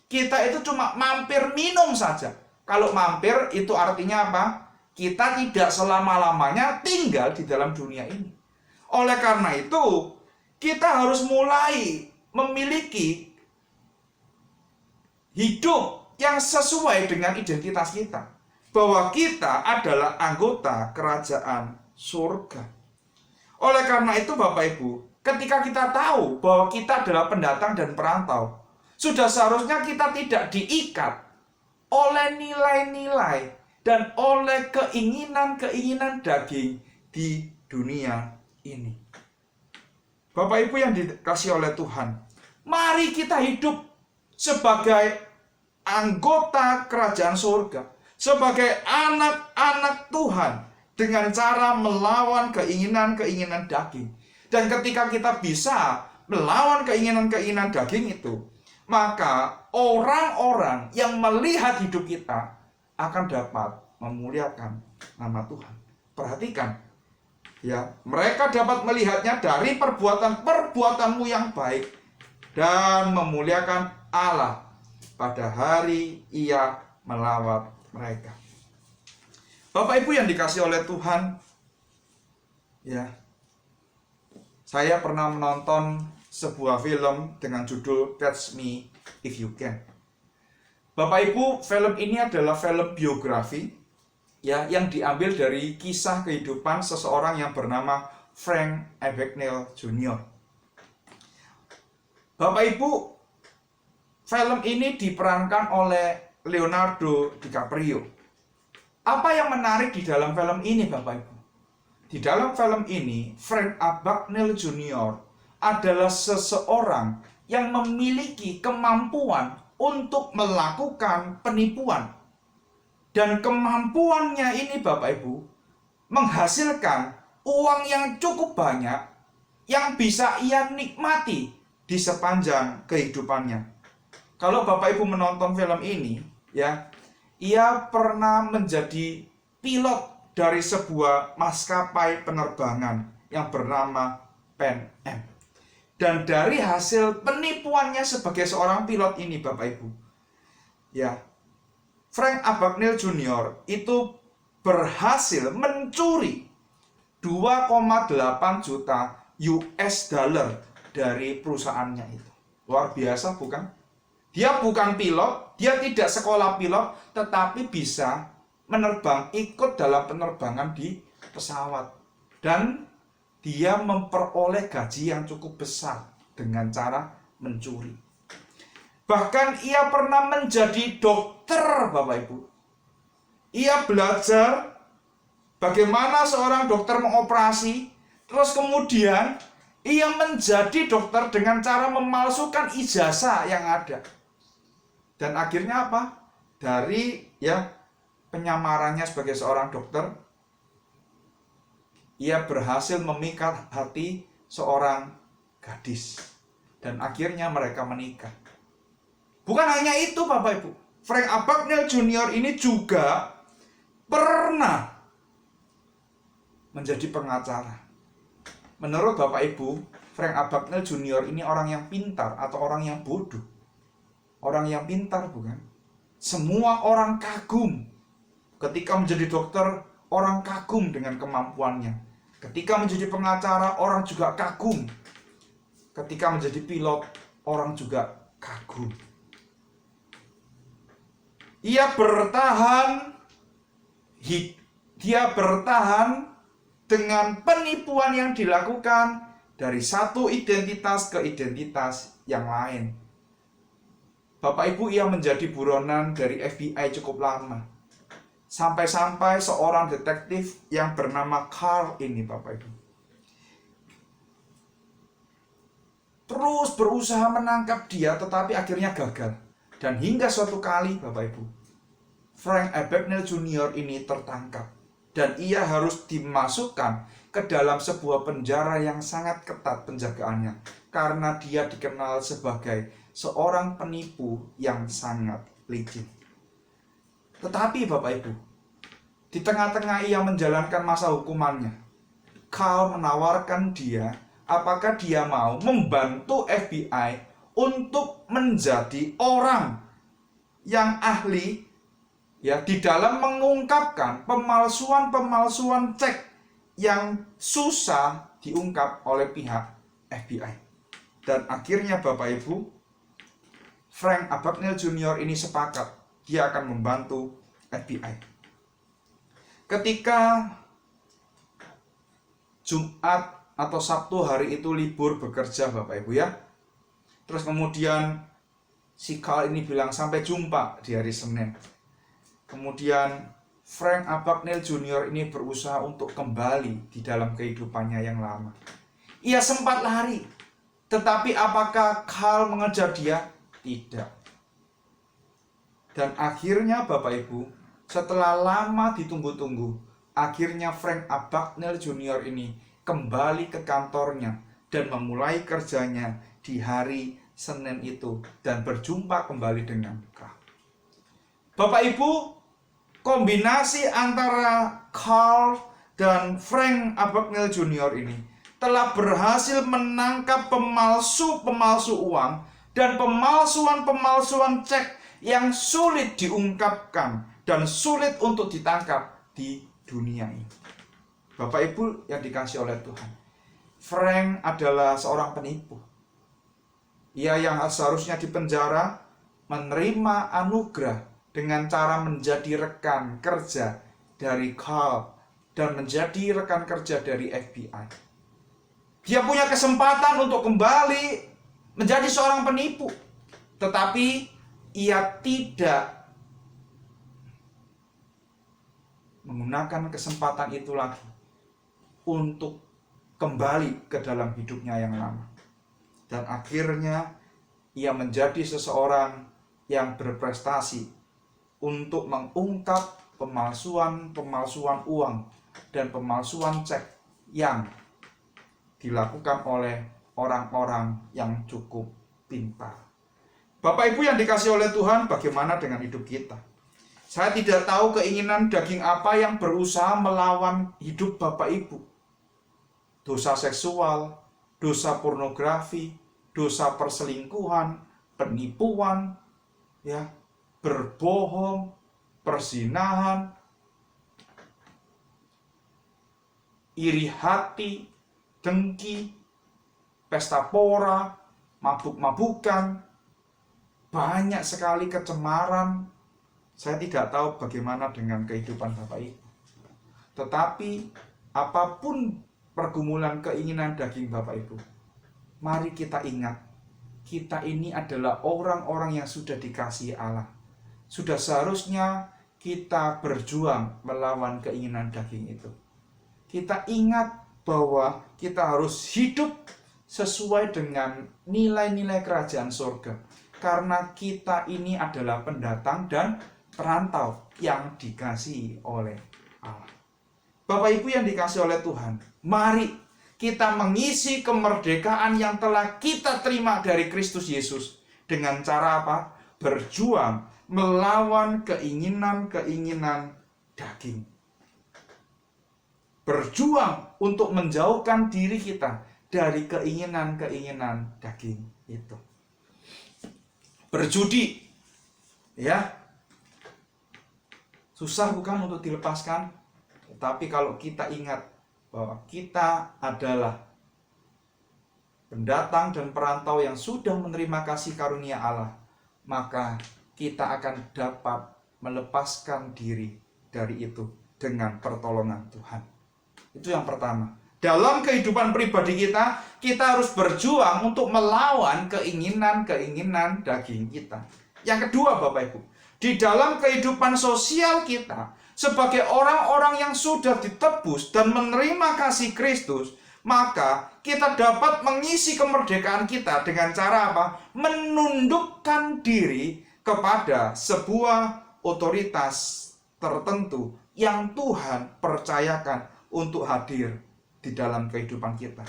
Kita itu cuma mampir minum saja. Kalau mampir itu artinya apa? Kita tidak selama-lamanya tinggal di dalam dunia ini. Oleh karena itu, kita harus mulai memiliki hidup yang sesuai dengan identitas kita. Bahwa kita adalah anggota kerajaan surga. Oleh karena itu Bapak Ibu, ketika kita tahu bahwa kita adalah pendatang dan perantau, sudah seharusnya kita tidak diikat oleh nilai-nilai dan oleh keinginan-keinginan daging di dunia ini. Bapak Ibu yang dikasihi oleh Tuhan, mari kita hidup sebagai anggota kerajaan surga, sebagai anak-anak Tuhan dengan cara melawan keinginan-keinginan daging. Dan ketika kita bisa melawan keinginan-keinginan daging itu, maka orang-orang yang melihat hidup kita akan dapat memuliakan nama Tuhan. Perhatikan, ya, mereka dapat melihatnya dari perbuatan-perbuatanmu yang baik dan memuliakan Allah pada hari Ia melawat mereka. Bapak Ibu yang dikasihi oleh Tuhan, ya, saya pernah menonton sebuah film dengan judul Catch Me If You Can. Bapak Ibu, film ini adalah film biografi, ya, yang diambil dari kisah kehidupan seseorang yang bernama Frank Abagnale Jr. Bapak Ibu, film ini diperankan oleh Leonardo DiCaprio. Apa yang menarik di dalam film ini, Bapak Ibu? Di dalam film ini, Frank Abagnale Jr. adalah seseorang yang memiliki kemampuan untuk melakukan penipuan. Dan kemampuannya ini, Bapak Ibu, menghasilkan uang yang cukup banyak yang bisa ia nikmati di sepanjang kehidupannya. Kalau Bapak Ibu menonton film ini, ya, ia pernah menjadi pilot dari sebuah maskapai penerbangan yang bernama Pan Am. Dan dari hasil penipuannya sebagai seorang pilot ini, Bapak Ibu, ya, Frank Abagnale Jr. itu berhasil mencuri 2,8 juta US dollar dari perusahaannya itu. Luar biasa, bukan? Dia bukan pilot, dia tidak sekolah pilot, tetapi bisa menerbang, ikut dalam penerbangan di pesawat. Dan dia memperoleh gaji yang cukup besar dengan cara mencuri. Bahkan ia pernah menjadi dokter, Bapak Ibu. Ia belajar bagaimana seorang dokter mengoperasi, terus kemudian ia menjadi dokter dengan cara memalsukan ijazah yang ada. Dan akhirnya apa? Dari, ya, penyamarannya sebagai seorang dokter, ia berhasil memikat hati seorang gadis. Dan akhirnya mereka menikah. Bukan hanya itu, Bapak Ibu. Frank Abagnale Jr. ini juga pernah menjadi pengacara. Menurut Bapak Ibu, Frank Abagnale Jr. ini orang yang pintar atau orang yang bodoh? Orang yang pintar, bukan? Semua orang kagum. Ketika menjadi dokter, orang kagum dengan kemampuannya. Ketika menjadi pengacara, orang juga kagum. Ketika menjadi pilot, orang juga kagum. Ia bertahan dengan penipuan yang dilakukan dari satu identitas ke identitas yang lain. Bapak Ibu, ia menjadi buronan dari FBI cukup lama. Sampai-sampai seorang detektif yang bernama Carl ini, Bapak Ibu, terus berusaha menangkap dia, tetapi akhirnya gagal. Dan hingga suatu kali, Bapak Ibu, Frank Abagnale Jr. ini tertangkap. Dan ia harus dimasukkan ke dalam sebuah penjara yang sangat ketat penjagaannya. Karena dia dikenal sebagai seorang penipu yang sangat licik. Tetapi Bapak Ibu, di tengah-tengah ia menjalankan masa hukumannya, Carl menawarkan dia, apakah dia mau membantu FBI untuk menjadi orang yang ahli, ya, di dalam mengungkapkan pemalsuan cek yang susah diungkap oleh pihak FBI. Dan akhirnya Bapak Ibu, Frank Abagnale Jr. ini sepakat dia akan membantu FBI. Ketika Jumat atau Sabtu hari itu libur bekerja, Bapak Ibu, ya. Terus kemudian si Carl ini bilang sampai jumpa di hari Senin. Kemudian Frank Abagnale Jr. ini berusaha untuk kembali di dalam kehidupannya yang lama. Ia sempat lari, tetapi apakah Carl mengejar dia? Tidak. Dan akhirnya Bapak Ibu, setelah lama ditunggu-tunggu, akhirnya Frank Abagnale Jr. ini kembali ke kantornya dan memulai kerjanya di hari Senin itu dan berjumpa kembali dengan Carl. Bapak Ibu, kombinasi antara Carl dan Frank Abagnale Jr. ini telah berhasil menangkap pemalsu-pemalsu uang dan pemalsuan-pemalsuan cek yang sulit diungkapkan dan sulit untuk ditangkap di dunia ini. Bapak Ibu yang dikasihi oleh Tuhan, Frank adalah seorang penipu. Ia yang seharusnya dipenjara menerima anugerah dengan cara menjadi rekan kerja dari Carl dan menjadi rekan kerja dari FBI. Dia punya kesempatan untuk kembali menjadi seorang penipu, tetapi ia tidak menggunakan kesempatan itu lagi untuk kembali ke dalam hidupnya yang lama. Dan akhirnya ia menjadi seseorang yang berprestasi untuk mengungkap pemalsuan uang dan pemalsuan cek yang dilakukan oleh orang-orang yang cukup pintar. Bapak Ibu yang dikasihi oleh Tuhan, bagaimana dengan hidup kita? Saya tidak tahu keinginan daging apa yang berusaha melawan hidup Bapak Ibu. Dosa seksual, dosa pornografi, dosa perselingkuhan, penipuan, berbohong, perzinahan, iri hati, dengki, pesta pora, mabuk-mabukan, banyak sekali kecemaran. Saya tidak tahu bagaimana dengan kehidupan Bapak Ibu. Tetapi apapun pergumulan keinginan daging Bapak Ibu, mari kita ingat, kita ini adalah orang-orang yang sudah dikasihi Allah. Sudah seharusnya kita berjuang melawan keinginan daging itu. Kita ingat bahwa kita harus hidup sesuai dengan nilai-nilai kerajaan surga. Karena kita ini adalah pendatang dan perantau yang dikasihi oleh Allah. Bapak Ibu yang dikasihi oleh Tuhan, mari kita mengisi kemerdekaan yang telah kita terima dari Kristus Yesus. Dengan cara apa? Berjuang melawan keinginan-keinginan daging. Berjuang untuk menjauhkan diri kita dari keinginan-keinginan daging itu. Berjudi, susah bukan untuk dilepaskan? Tapi kalau kita ingat bahwa kita adalah pendatang dan perantau yang sudah menerima kasih karunia Allah, maka kita akan dapat melepaskan diri dari itu dengan pertolongan Tuhan. Itu yang pertama. Dalam kehidupan pribadi kita harus berjuang untuk melawan keinginan-keinginan daging kita. Yang kedua, Bapak Ibu, di dalam kehidupan sosial kita, sebagai orang-orang yang sudah ditebus dan menerima kasih Kristus, maka kita dapat mengisi kemerdekaan kita dengan cara apa? Menundukkan diri kepada sebuah otoritas tertentu yang Tuhan percayakan untuk hadir di dalam kehidupan kita.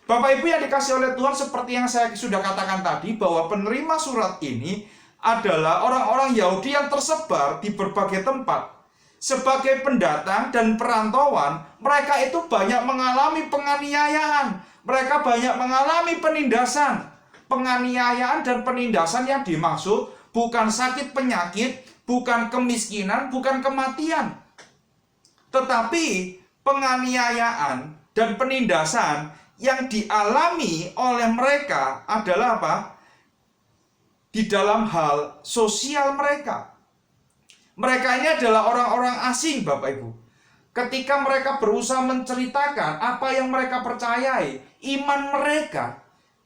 Bapak Ibu yang dikasihi oleh Tuhan, seperti yang saya sudah katakan tadi, bahwa penerima surat ini adalah orang-orang Yahudi yang tersebar di berbagai tempat. Sebagai pendatang dan perantauan, mereka itu banyak mengalami penganiayaan. Mereka banyak mengalami penindasan. Penganiayaan dan penindasan yang dimaksud bukan sakit penyakit, bukan kemiskinan, bukan kematian. Tetapi penganiayaan dan penindasan yang dialami oleh mereka adalah apa? Di dalam hal sosial mereka. Mereka ini adalah orang-orang asing, Bapak Ibu. Ketika mereka berusaha menceritakan apa yang mereka percayai, iman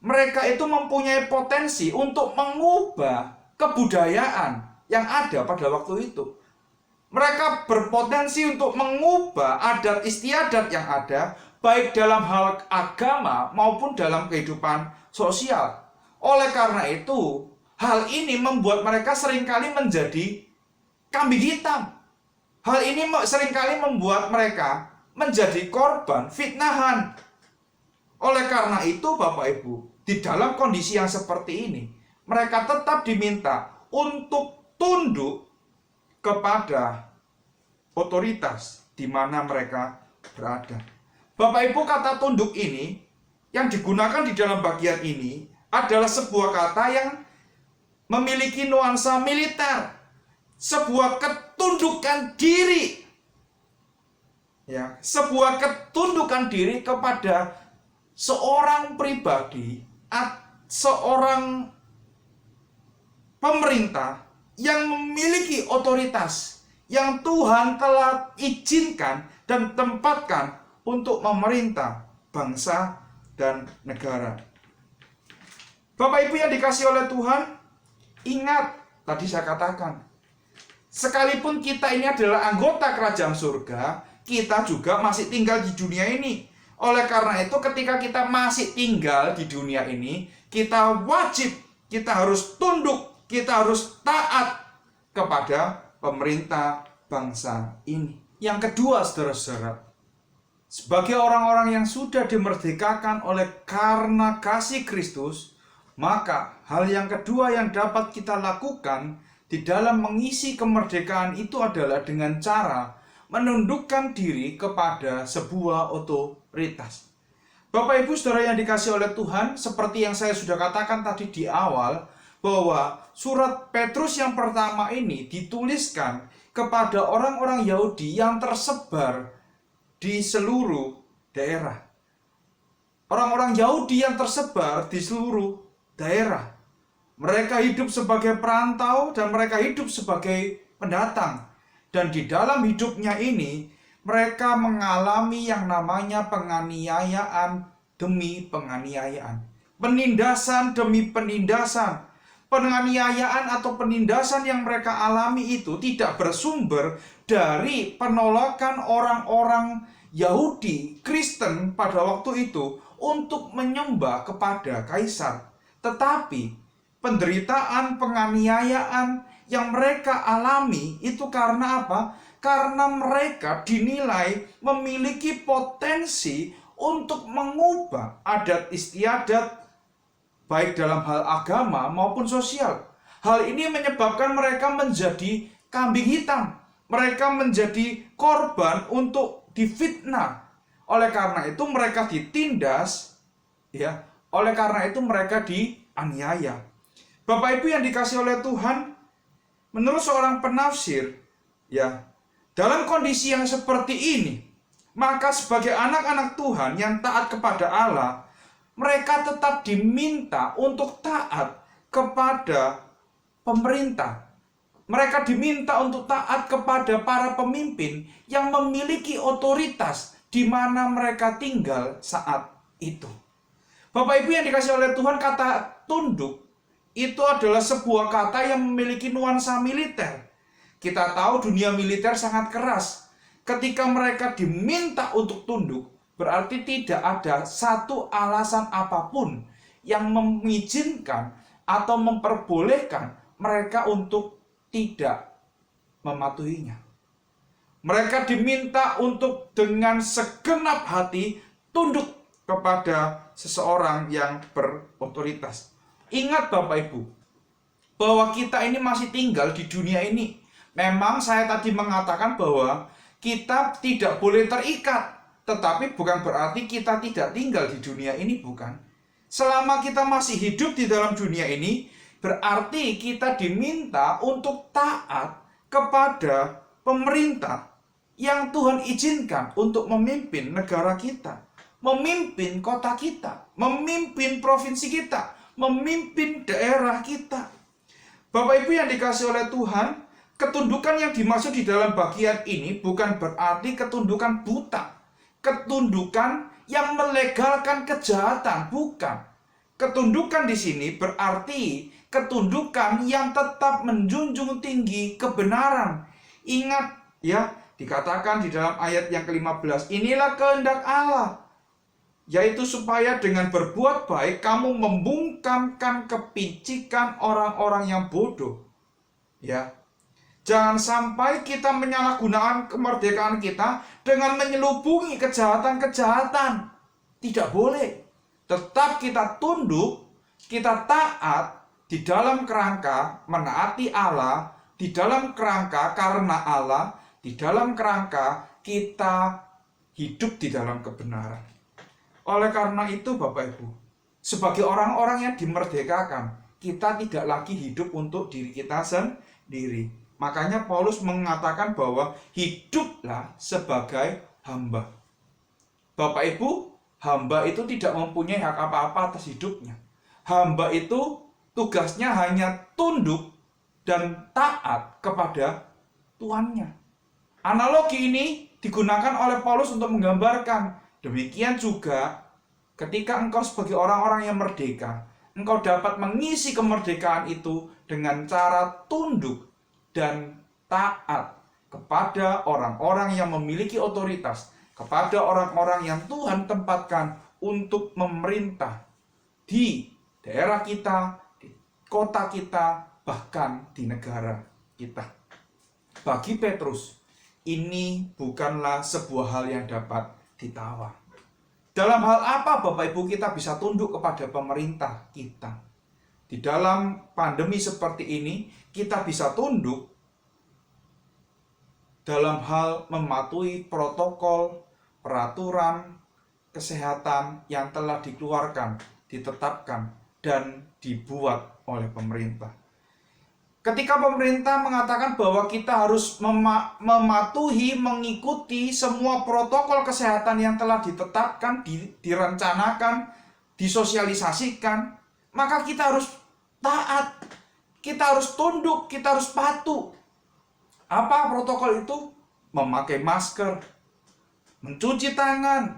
mereka itu mempunyai potensi untuk mengubah kebudayaan yang ada pada waktu itu. Mereka berpotensi untuk mengubah adat istiadat yang ada, baik dalam hal agama maupun dalam kehidupan sosial. Oleh karena itu, hal ini membuat mereka seringkali menjadi kambing hitam. Hal ini seringkali membuat mereka menjadi korban fitnahan. Oleh karena itu Bapak Ibu, di dalam kondisi yang seperti ini, mereka tetap diminta untuk tunduk kepada otoritas di mana mereka berada. Bapak Ibu, kata tunduk ini yang digunakan di dalam bagian ini adalah sebuah kata yang memiliki nuansa militer, sebuah ketundukan diri. Ya, sebuah ketundukan diri kepada seorang pribadi, seorang pemerintah yang memiliki otoritas yang Tuhan telah izinkan dan tempatkan untuk memerintah bangsa dan negara. Bapak Ibu yang dikasihi oleh Tuhan, ingat tadi saya katakan, sekalipun kita ini adalah anggota kerajaan surga, kita juga masih tinggal di dunia ini. Oleh karena itu, ketika kita masih tinggal di dunia ini, kita wajib, kita harus tunduk, kita harus taat kepada pemerintah bangsa ini. Yang kedua, saudara-saudara, sebagai orang-orang yang sudah dimerdekakan oleh karena kasih Kristus, maka hal yang kedua yang dapat kita lakukan di dalam mengisi kemerdekaan itu adalah dengan cara menundukkan diri kepada sebuah otoritas. Bapak Ibu Saudara yang dikasihi oleh Tuhan, seperti yang saya sudah katakan tadi di awal, bahwa surat Petrus yang pertama ini dituliskan kepada orang-orang Yahudi yang tersebar di seluruh daerah. Orang-orang Yahudi yang tersebar di seluruh daerah. Mereka hidup sebagai perantau dan mereka hidup sebagai pendatang. Dan di dalam hidupnya ini, mereka mengalami yang namanya penganiayaan demi penganiayaan. Penindasan demi penindasan. Penganiayaan atau penindasan yang mereka alami itu tidak bersumber dari penolakan orang-orang Yahudi, Kristen pada waktu itu untuk menyembah kepada kaisar. Tetapi penderitaan, penganiayaan yang mereka alami itu karena apa? Karena mereka dinilai memiliki potensi untuk mengubah adat istiadat baik dalam hal agama maupun sosial. Hal ini menyebabkan mereka menjadi kambing hitam. Mereka menjadi korban untuk difitnah. Oleh karena itu mereka ditindas, ya. Oleh karena itu mereka dianiaya. Bapak Ibu yang dikasihi oleh Tuhan, menurut seorang penafsir, ya, dalam kondisi yang seperti ini, maka sebagai anak-anak Tuhan yang taat kepada Allah, mereka tetap diminta untuk taat kepada pemerintah. Mereka diminta untuk taat kepada para pemimpin yang memiliki otoritas di mana mereka tinggal saat itu. Bapak Ibu yang dikasihi oleh Tuhan, kata tunduk itu adalah sebuah kata yang memiliki nuansa militer. Kita tahu dunia militer sangat keras. Ketika mereka diminta untuk tunduk, berarti tidak ada satu alasan apapun yang mengizinkan atau memperbolehkan mereka untuk tidak mematuhinya. Mereka diminta untuk dengan segenap hati tunduk kepada seseorang yang berotoritas. Ingat Bapak Ibu, bahwa kita ini masih tinggal di dunia ini. Memang saya tadi mengatakan bahwa kita tidak boleh terikat, tetapi bukan berarti kita tidak tinggal di dunia ini, bukan. Selama kita masih hidup di dalam dunia ini, berarti kita diminta untuk taat kepada pemerintah yang Tuhan izinkan untuk memimpin negara kita, memimpin kota kita, memimpin provinsi kita, memimpin daerah kita. Bapak Ibu yang dikasihi oleh Tuhan, ketundukan yang dimaksud di dalam bagian ini bukan berarti ketundukan buta, ketundukan yang melegalkan kejahatan, bukan. Ketundukan di sini berarti ketundukan yang tetap menjunjung tinggi kebenaran. Ingat ya, dikatakan di dalam ayat yang ke-15, inilah kehendak Allah, yaitu supaya dengan berbuat baik kamu membungkamkan kepicikan orang-orang yang bodoh. Ya. Jangan sampai kita menyalahgunakan kemerdekaan kita dengan menyelubungi kejahatan-kejahatan. Tidak boleh. Tetap kita tunduk, kita taat di dalam kerangka menaati Allah, di dalam kerangka karena Allah, di dalam kerangka kita hidup di dalam kebenaran. Oleh karena itu Bapak Ibu, sebagai orang-orang yang dimerdekakan, kita tidak lagi hidup untuk diri kita sendiri. Makanya Paulus mengatakan bahwa hiduplah sebagai hamba. Bapak Ibu, hamba itu tidak mempunyai hak apa-apa atas hidupnya. Hamba itu tugasnya hanya tunduk dan taat kepada tuannya. Analogi ini digunakan oleh Paulus untuk menggambarkan demikian juga ketika engkau sebagai orang-orang yang merdeka, engkau dapat mengisi kemerdekaan itu dengan cara tunduk dan taat kepada orang-orang yang memiliki otoritas, kepada orang-orang yang Tuhan tempatkan untuk memerintah di daerah kita, di kota kita, bahkan di negara kita. Bagi Petrus, ini bukanlah sebuah hal yang dapat ditawar. Dalam hal apa Bapak Ibu kita bisa tunduk kepada pemerintah kita? Di dalam pandemi seperti ini, kita bisa tunduk dalam hal mematuhi protokol, peraturan, kesehatan yang telah dikeluarkan, ditetapkan, dan dibuat oleh pemerintah. Ketika pemerintah mengatakan bahwa kita harus mematuhi, mengikuti semua protokol kesehatan yang telah ditetapkan, direncanakan, disosialisasikan, maka kita harus taat, kita harus tunduk, kita harus patuh. Apa protokol itu? Memakai masker, mencuci tangan,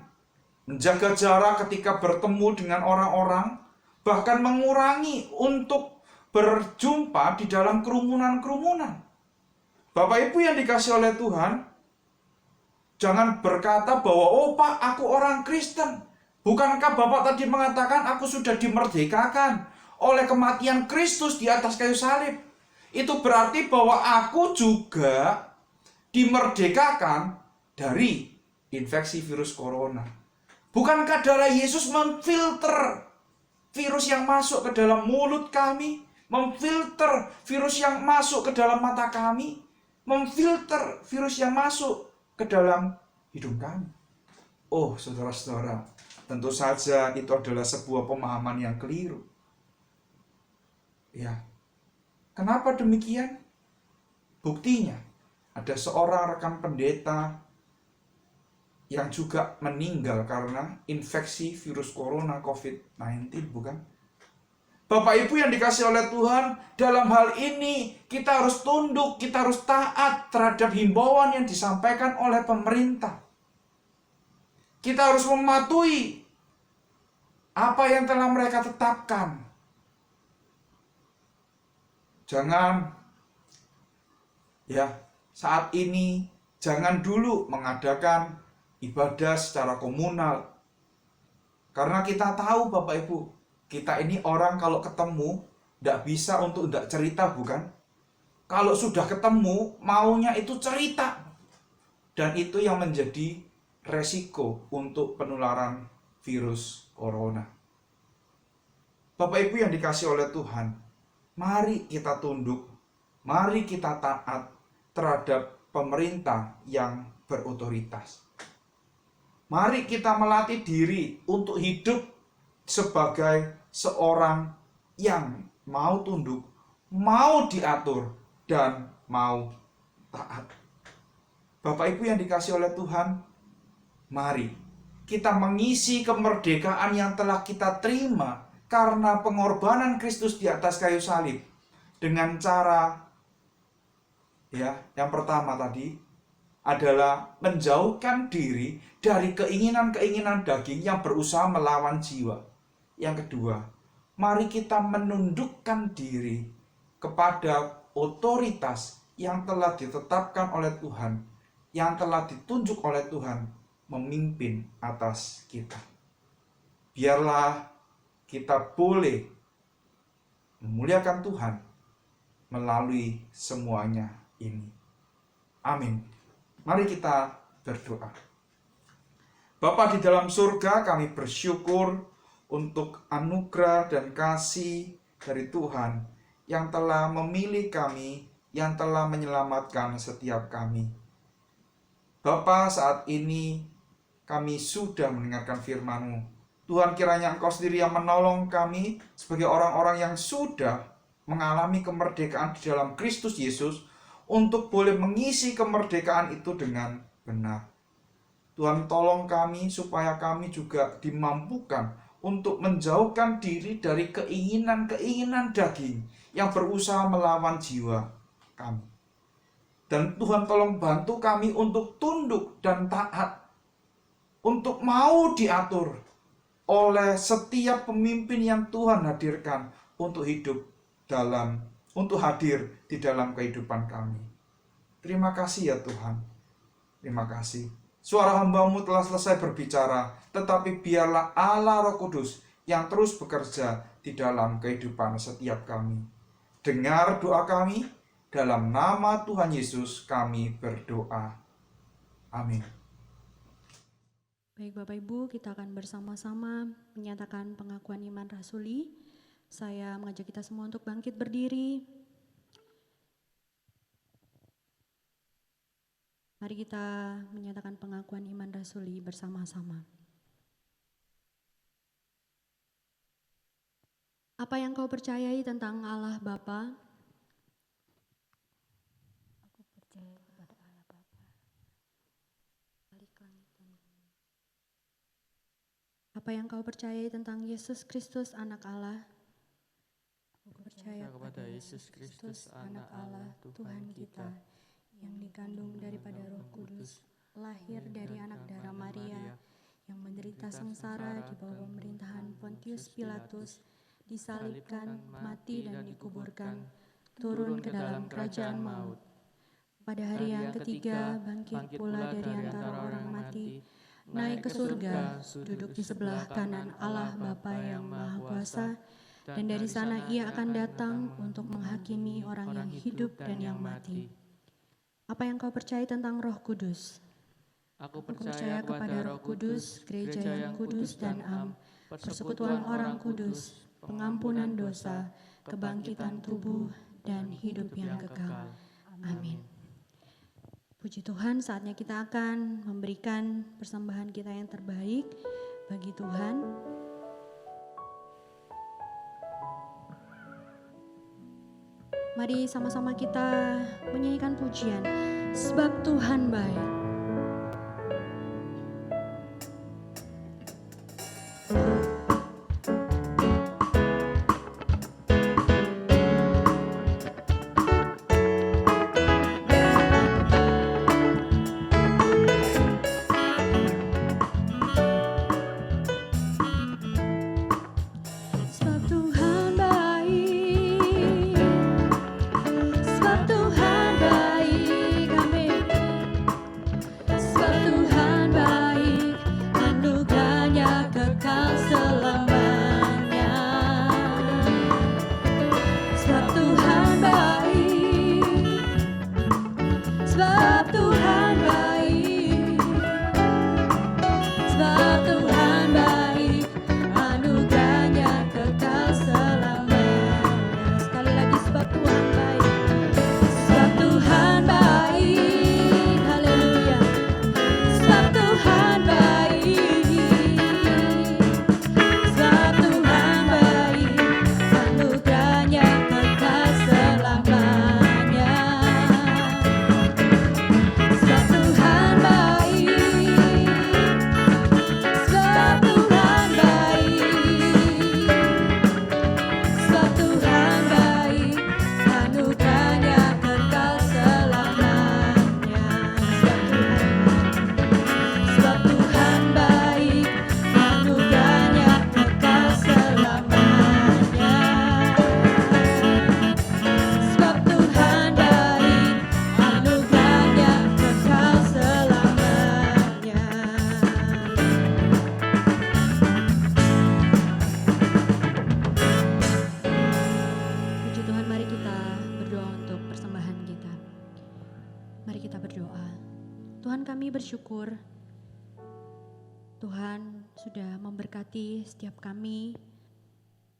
menjaga jarak ketika bertemu dengan orang-orang, bahkan mengurangi untuk berjumpa di dalam kerumunan-kerumunan. Bapak Ibu yang dikasih oleh Tuhan, jangan berkata bahwa, oh Pak, aku orang Kristen. Bukankah Bapak tadi mengatakan aku sudah dimerdekakan oleh kematian Kristus di atas kayu salib? Itu berarti bahwa aku juga dimerdekakan dari infeksi virus corona. Bukankah darah Yesus memfilter virus yang masuk ke dalam mulut kami? Memfilter virus yang masuk ke dalam mata kami, memfilter virus yang masuk ke dalam hidung kami. Oh, saudara-saudara, tentu saja itu adalah sebuah pemahaman yang keliru. Ya, kenapa demikian? Buktinya, ada seorang rekan pendeta yang juga meninggal karena infeksi virus corona COVID-19, bukan? Bapak Ibu yang dikasih oleh Tuhan, dalam hal ini kita harus tunduk, kita harus taat terhadap himbauan yang disampaikan oleh pemerintah. Kita harus mematuhi apa yang telah mereka tetapkan. Jangan, saat ini jangan dulu mengadakan ibadah secara komunal. Karena kita tahu Bapak Ibu, kita ini orang kalau ketemu tidak bisa untuk tidak cerita, bukan? Kalau sudah ketemu, maunya itu cerita. Dan itu yang menjadi resiko untuk penularan virus corona. Bapak Ibu yang dikasih oleh Tuhan, mari kita tunduk, mari kita taat terhadap pemerintah yang berotoritas. Mari kita melatih diri untuk hidup sebagai seorang yang mau tunduk, mau diatur, dan mau taat. Bapak Ibu yang dikasih oleh Tuhan, mari kita mengisi kemerdekaan yang telah kita terima karena pengorbanan Kristus di atas kayu salib dengan cara, yang pertama tadi adalah menjauhkan diri dari keinginan-keinginan daging yang berusaha melawan jiwa. Yang kedua, mari kita menundukkan diri kepada otoritas yang telah ditetapkan oleh Tuhan, yang telah ditunjuk oleh Tuhan memimpin atas kita. Biarlah kita boleh memuliakan Tuhan melalui semuanya ini. Amin. Mari kita berdoa. Bapa di dalam surga, kami bersyukur untuk anugerah dan kasih dari Tuhan yang telah memilih kami, yang telah menyelamatkan setiap kami. Bapa, saat ini kami sudah mendengarkan firman-Mu. Tuhan, kiranya Engkau sendiri yang menolong kami sebagai orang-orang yang sudah mengalami kemerdekaan di dalam Kristus Yesus untuk boleh mengisi kemerdekaan itu dengan benar. Tuhan, tolong kami supaya kami juga dimampukan untuk menjauhkan diri dari keinginan-keinginan daging yang berusaha melawan jiwa kami. Dan Tuhan, tolong bantu kami untuk tunduk dan taat, untuk mau diatur oleh setiap pemimpin yang Tuhan hadirkan untuk hadir di dalam kehidupan kami. Terima kasih ya Tuhan. Terima kasih. Suara hamba-Mu telah selesai berbicara, tetapi biarlah Allah Roh Kudus yang terus bekerja di dalam kehidupan setiap kami. Dengar doa kami, dalam nama Tuhan Yesus kami berdoa. Amin. Baik Bapak Ibu, kita akan bersama-sama menyatakan pengakuan iman rasuli. Saya mengajak kita semua untuk bangkit berdiri. Mari kita menyatakan pengakuan iman rasuli bersama-sama. Apa yang kau percayai tentang Allah Bapa? Aku percaya kepada Allah Bapa. Apa yang kau percayai tentang Yesus Kristus anak Allah? Aku percaya kepada Yesus Kristus, anak Allah, Tuhan kita, yang dikandung daripada Roh Kudus, lahir dari anak darah Maria, yang menderita sengsara di bawah pemerintahan Pontius Pilatus, disalibkan, mati dan dikuburkan, turun ke dalam kerajaan maut. Pada hari yang ketiga bangkit pula dari antara orang mati, naik ke surga, duduk di sebelah kanan Allah Bapa yang Maha Kuasa, dan dari sana ia akan datang untuk menghakimi orang yang hidup dan yang mati. Apa yang kau percaya tentang Roh Kudus? Aku percaya kepada Roh Kudus, gereja yang kudus dan am, persekutuan orang kudus, pengampunan dosa, kebangkitan tubuh, dan hidup yang kekal. Amin. Puji Tuhan, saatnya kita akan memberikan persembahan kita yang terbaik bagi Tuhan. Mari sama-sama kita menyanyikan pujian, sebab Tuhan baik. kami bersyukur Tuhan sudah memberkati setiap kami,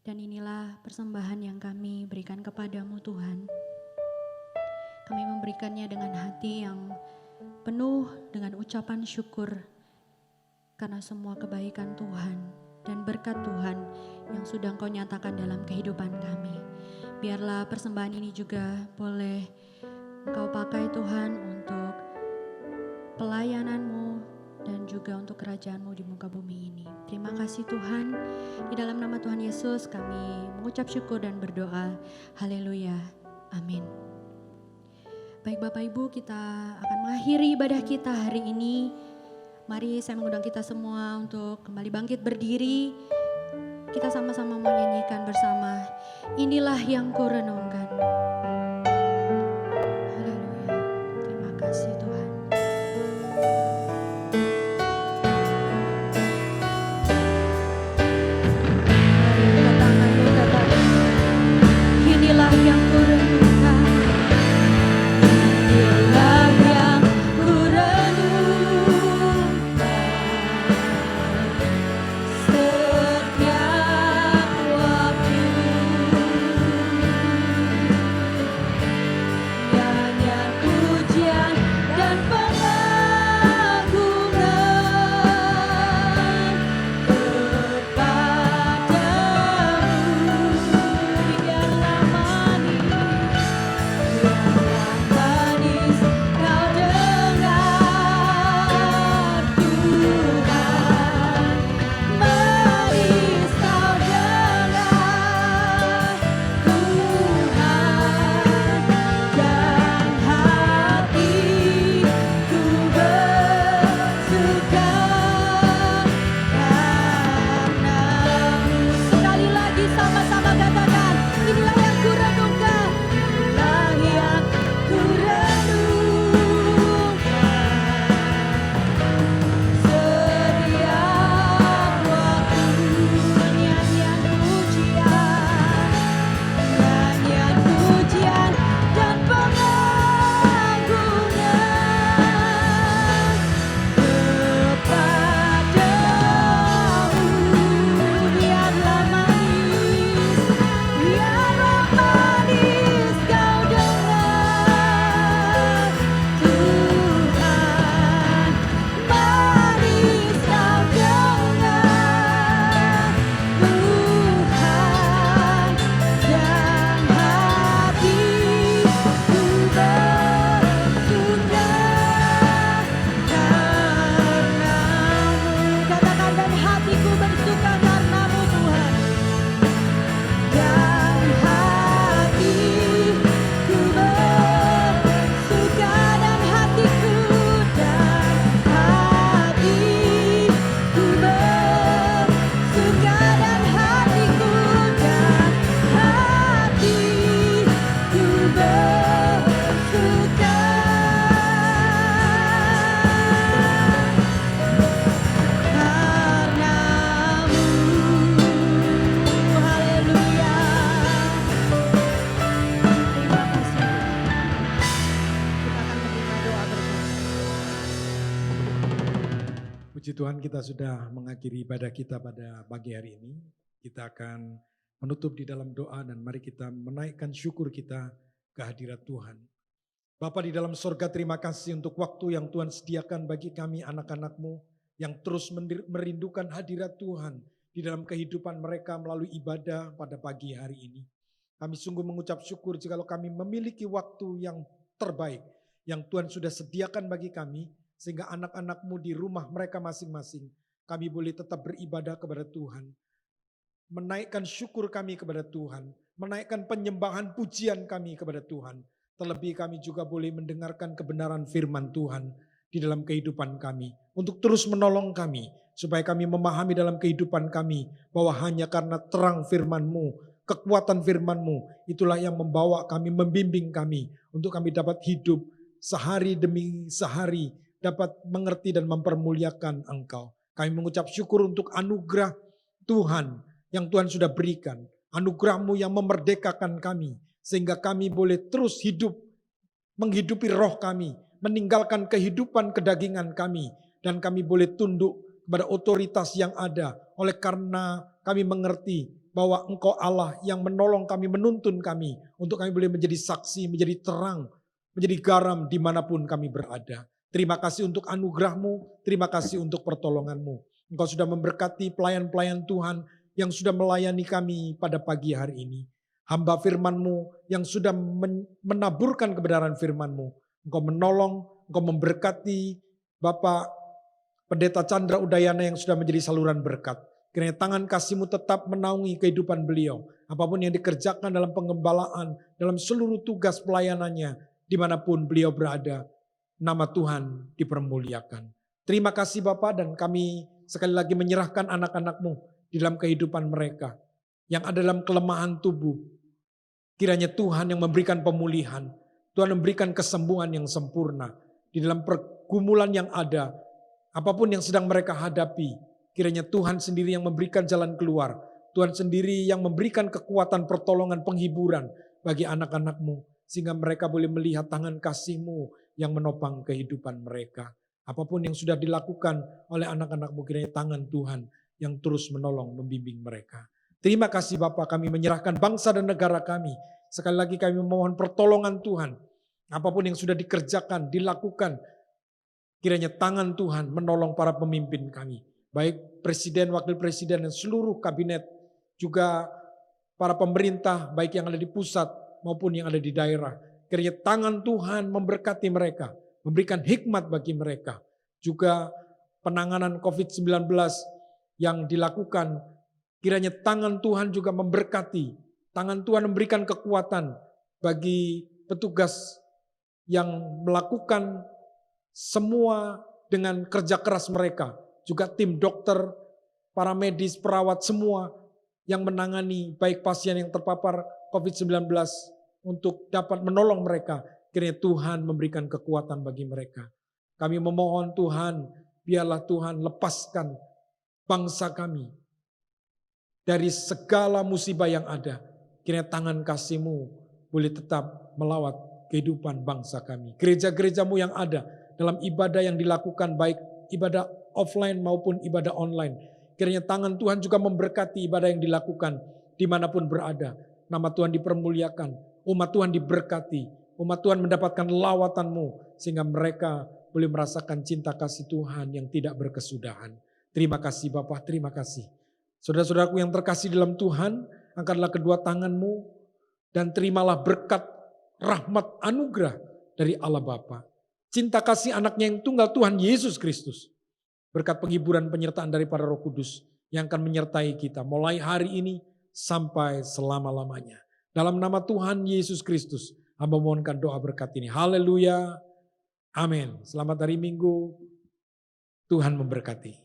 dan inilah persembahan yang kami berikan kepadamu Tuhan. Kami memberikannya dengan hati yang penuh dengan ucapan syukur karena semua kebaikan Tuhan dan berkat Tuhan yang sudah Engkau nyatakan dalam kehidupan kami. Biarlah persembahan ini juga boleh Engkau pakai Tuhan untuk pelayanan-Mu dan juga untuk kerajaan-Mu di muka bumi ini. Terima kasih Tuhan. Di dalam nama Tuhan Yesus kami mengucap syukur dan berdoa. Haleluya. Amin. Baik Bapak Ibu, kita akan mengakhiri ibadah kita hari ini. Mari saya mengundang kita semua untuk kembali bangkit berdiri. Kita sama-sama mau nyanyikan bersama. Inilah yang kurenungkan. Haleluya. Terima kasih Tuhan. Mari angkat tanganmu, katakan, inilah yang kurenungkan. Inilah yang kurenungkan. Setiap waktu nyanyian pujian dan pengagungan kepadamu. Biarlah manis kau dengar Tuhan, manis kau dengar Tuhan, dan hatiku bersuka karenamu. Sekali lagi sama-sama katakan, inilah yang kurenungkan, inilah yang kurenungkan. Setiap waktu nyanyian pujian dan pengagungan kepadamu. Biarlah manis kau dengar Tuhan, manis kau dengar Tuhan, dan hatiku bersuka karenamu. Katakan, dan hatiku bersuka karenamu Tuhan, dan hatiku bersuka, dan hatiku bersuka, dan hatiku bersuka karenamu. Haleluya. Terima kasih. Kita akan menerima doa bersama. Puji Tuhan, kita sudah mengakhiri ibadah kita pada pagi hari ini. Kita akan menutup di dalam doa dan mari kita menaikkan syukur kita ke hadirat Tuhan. Bapa di dalam sorga, terima kasih untuk waktu yang Tuhan sediakan bagi kami anak-anak-Mu yang terus merindukan hadirat Tuhan di dalam kehidupan mereka melalui ibadah pada pagi hari ini. Kami sungguh mengucap syukur jikalau kami memiliki waktu yang terbaik yang Tuhan sudah sediakan bagi kami, sehingga anak-anak-Mu di rumah mereka masing-masing, kami boleh tetap beribadah kepada Tuhan, menaikkan syukur kami kepada Tuhan, menaikkan penyembahan pujian kami kepada Tuhan. Terlebih kami juga boleh mendengarkan kebenaran firman Tuhan di dalam kehidupan kami, untuk terus menolong kami, supaya kami memahami dalam kehidupan kami, bahwa hanya karena terang firman-Mu, kekuatan firman-Mu, itulah yang membawa kami, membimbing kami, untuk kami dapat hidup sehari demi sehari, dapat mengerti dan mempermuliakan Engkau. Kami mengucap syukur untuk anugerah Tuhan yang Tuhan sudah berikan, anugerah-Mu yang memerdekakan kami, sehingga kami boleh terus hidup, menghidupi roh kami, meninggalkan kehidupan kedagingan kami, dan kami boleh tunduk kepada otoritas yang ada, oleh karena kami mengerti bahwa Engkau Allah yang menolong kami, menuntun kami, untuk kami boleh menjadi saksi, menjadi terang, menjadi garam dimanapun kami berada. Terima kasih untuk anugerah-Mu, terima kasih untuk pertolongan-Mu. Engkau sudah memberkati pelayan-pelayan Tuhan yang sudah melayani kami pada pagi hari ini. Hamba firman-Mu yang sudah menaburkan kebenaran firman-Mu. Engkau menolong, Engkau memberkati Bapak Pendeta Chandra Udayana yang sudah menjadi saluran berkat. Kiranya tangan kasih-Mu tetap menaungi kehidupan beliau. Apapun yang dikerjakan dalam pengembalaan, dalam seluruh tugas pelayanannya, dimanapun beliau berada, nama Tuhan dipermuliakan. Terima kasih Bapak, dan kami sekali lagi menyerahkan anak-anak-Mu di dalam kehidupan mereka yang ada dalam kelemahan tubuh. Kiranya Tuhan yang memberikan pemulihan, Tuhan memberikan kesembuhan yang sempurna di dalam pergumulan yang ada. Apapun yang sedang mereka hadapi, kiranya Tuhan sendiri yang memberikan jalan keluar. Tuhan sendiri yang memberikan kekuatan, pertolongan, penghiburan bagi anak-anak-Mu. Sehingga mereka boleh melihat tangan kasih-Mu yang menopang kehidupan mereka. Apapun yang sudah dilakukan oleh anak-anak-Mu, kiranya tangan Tuhan yang terus menolong, membimbing mereka. Terima kasih Bapak, kami menyerahkan bangsa dan negara kami. Sekali lagi kami memohon pertolongan Tuhan. Apapun yang sudah dikerjakan, dilakukan, kiranya tangan Tuhan menolong para pemimpin kami. Baik presiden, wakil presiden, dan seluruh kabinet. Juga para pemerintah, baik yang ada di pusat maupun yang ada di daerah. Kiranya tangan Tuhan memberkati mereka. Memberikan hikmat bagi mereka. Juga penanganan COVID-19 yang dilakukan. Kiranya tangan Tuhan juga memberkati. Tangan Tuhan memberikan kekuatan bagi petugas yang melakukan semua dengan kerja keras mereka, juga tim dokter, para medis, perawat, semua yang menangani baik pasien yang terpapar COVID-19 untuk dapat menolong mereka. Kiranya Tuhan memberikan kekuatan bagi mereka. Kami memohon Tuhan, biarlah Tuhan lepaskan bangsa kami dari segala musibah yang ada. Kiranya tangan kasih-Mu boleh tetap melawat kehidupan bangsa kami. Gereja-gereja-Mu yang ada dalam ibadah yang dilakukan, baik ibadah offline maupun ibadah online. Kiranya tangan Tuhan juga memberkati ibadah yang dilakukan dimanapun berada. Nama Tuhan dipermuliakan, umat Tuhan diberkati, umat Tuhan mendapatkan lawatan-Mu, sehingga mereka boleh merasakan cinta kasih Tuhan yang tidak berkesudahan. Terima kasih Bapak, terima kasih. Saudara-saudaraku yang terkasih dalam Tuhan, angkatlah kedua tangan-Mu dan terimalah berkat, rahmat, anugerah dari Allah Bapa. Cinta kasih anaknya yang tunggal Tuhan Yesus Kristus. Berkat penghiburan penyertaan daripada Roh Kudus yang akan menyertai kita mulai hari ini sampai selama-lamanya. Dalam nama Tuhan Yesus Kristus, hamba mohonkan doa berkat ini. Haleluya. Amin. Selamat hari Minggu. Tuhan memberkati.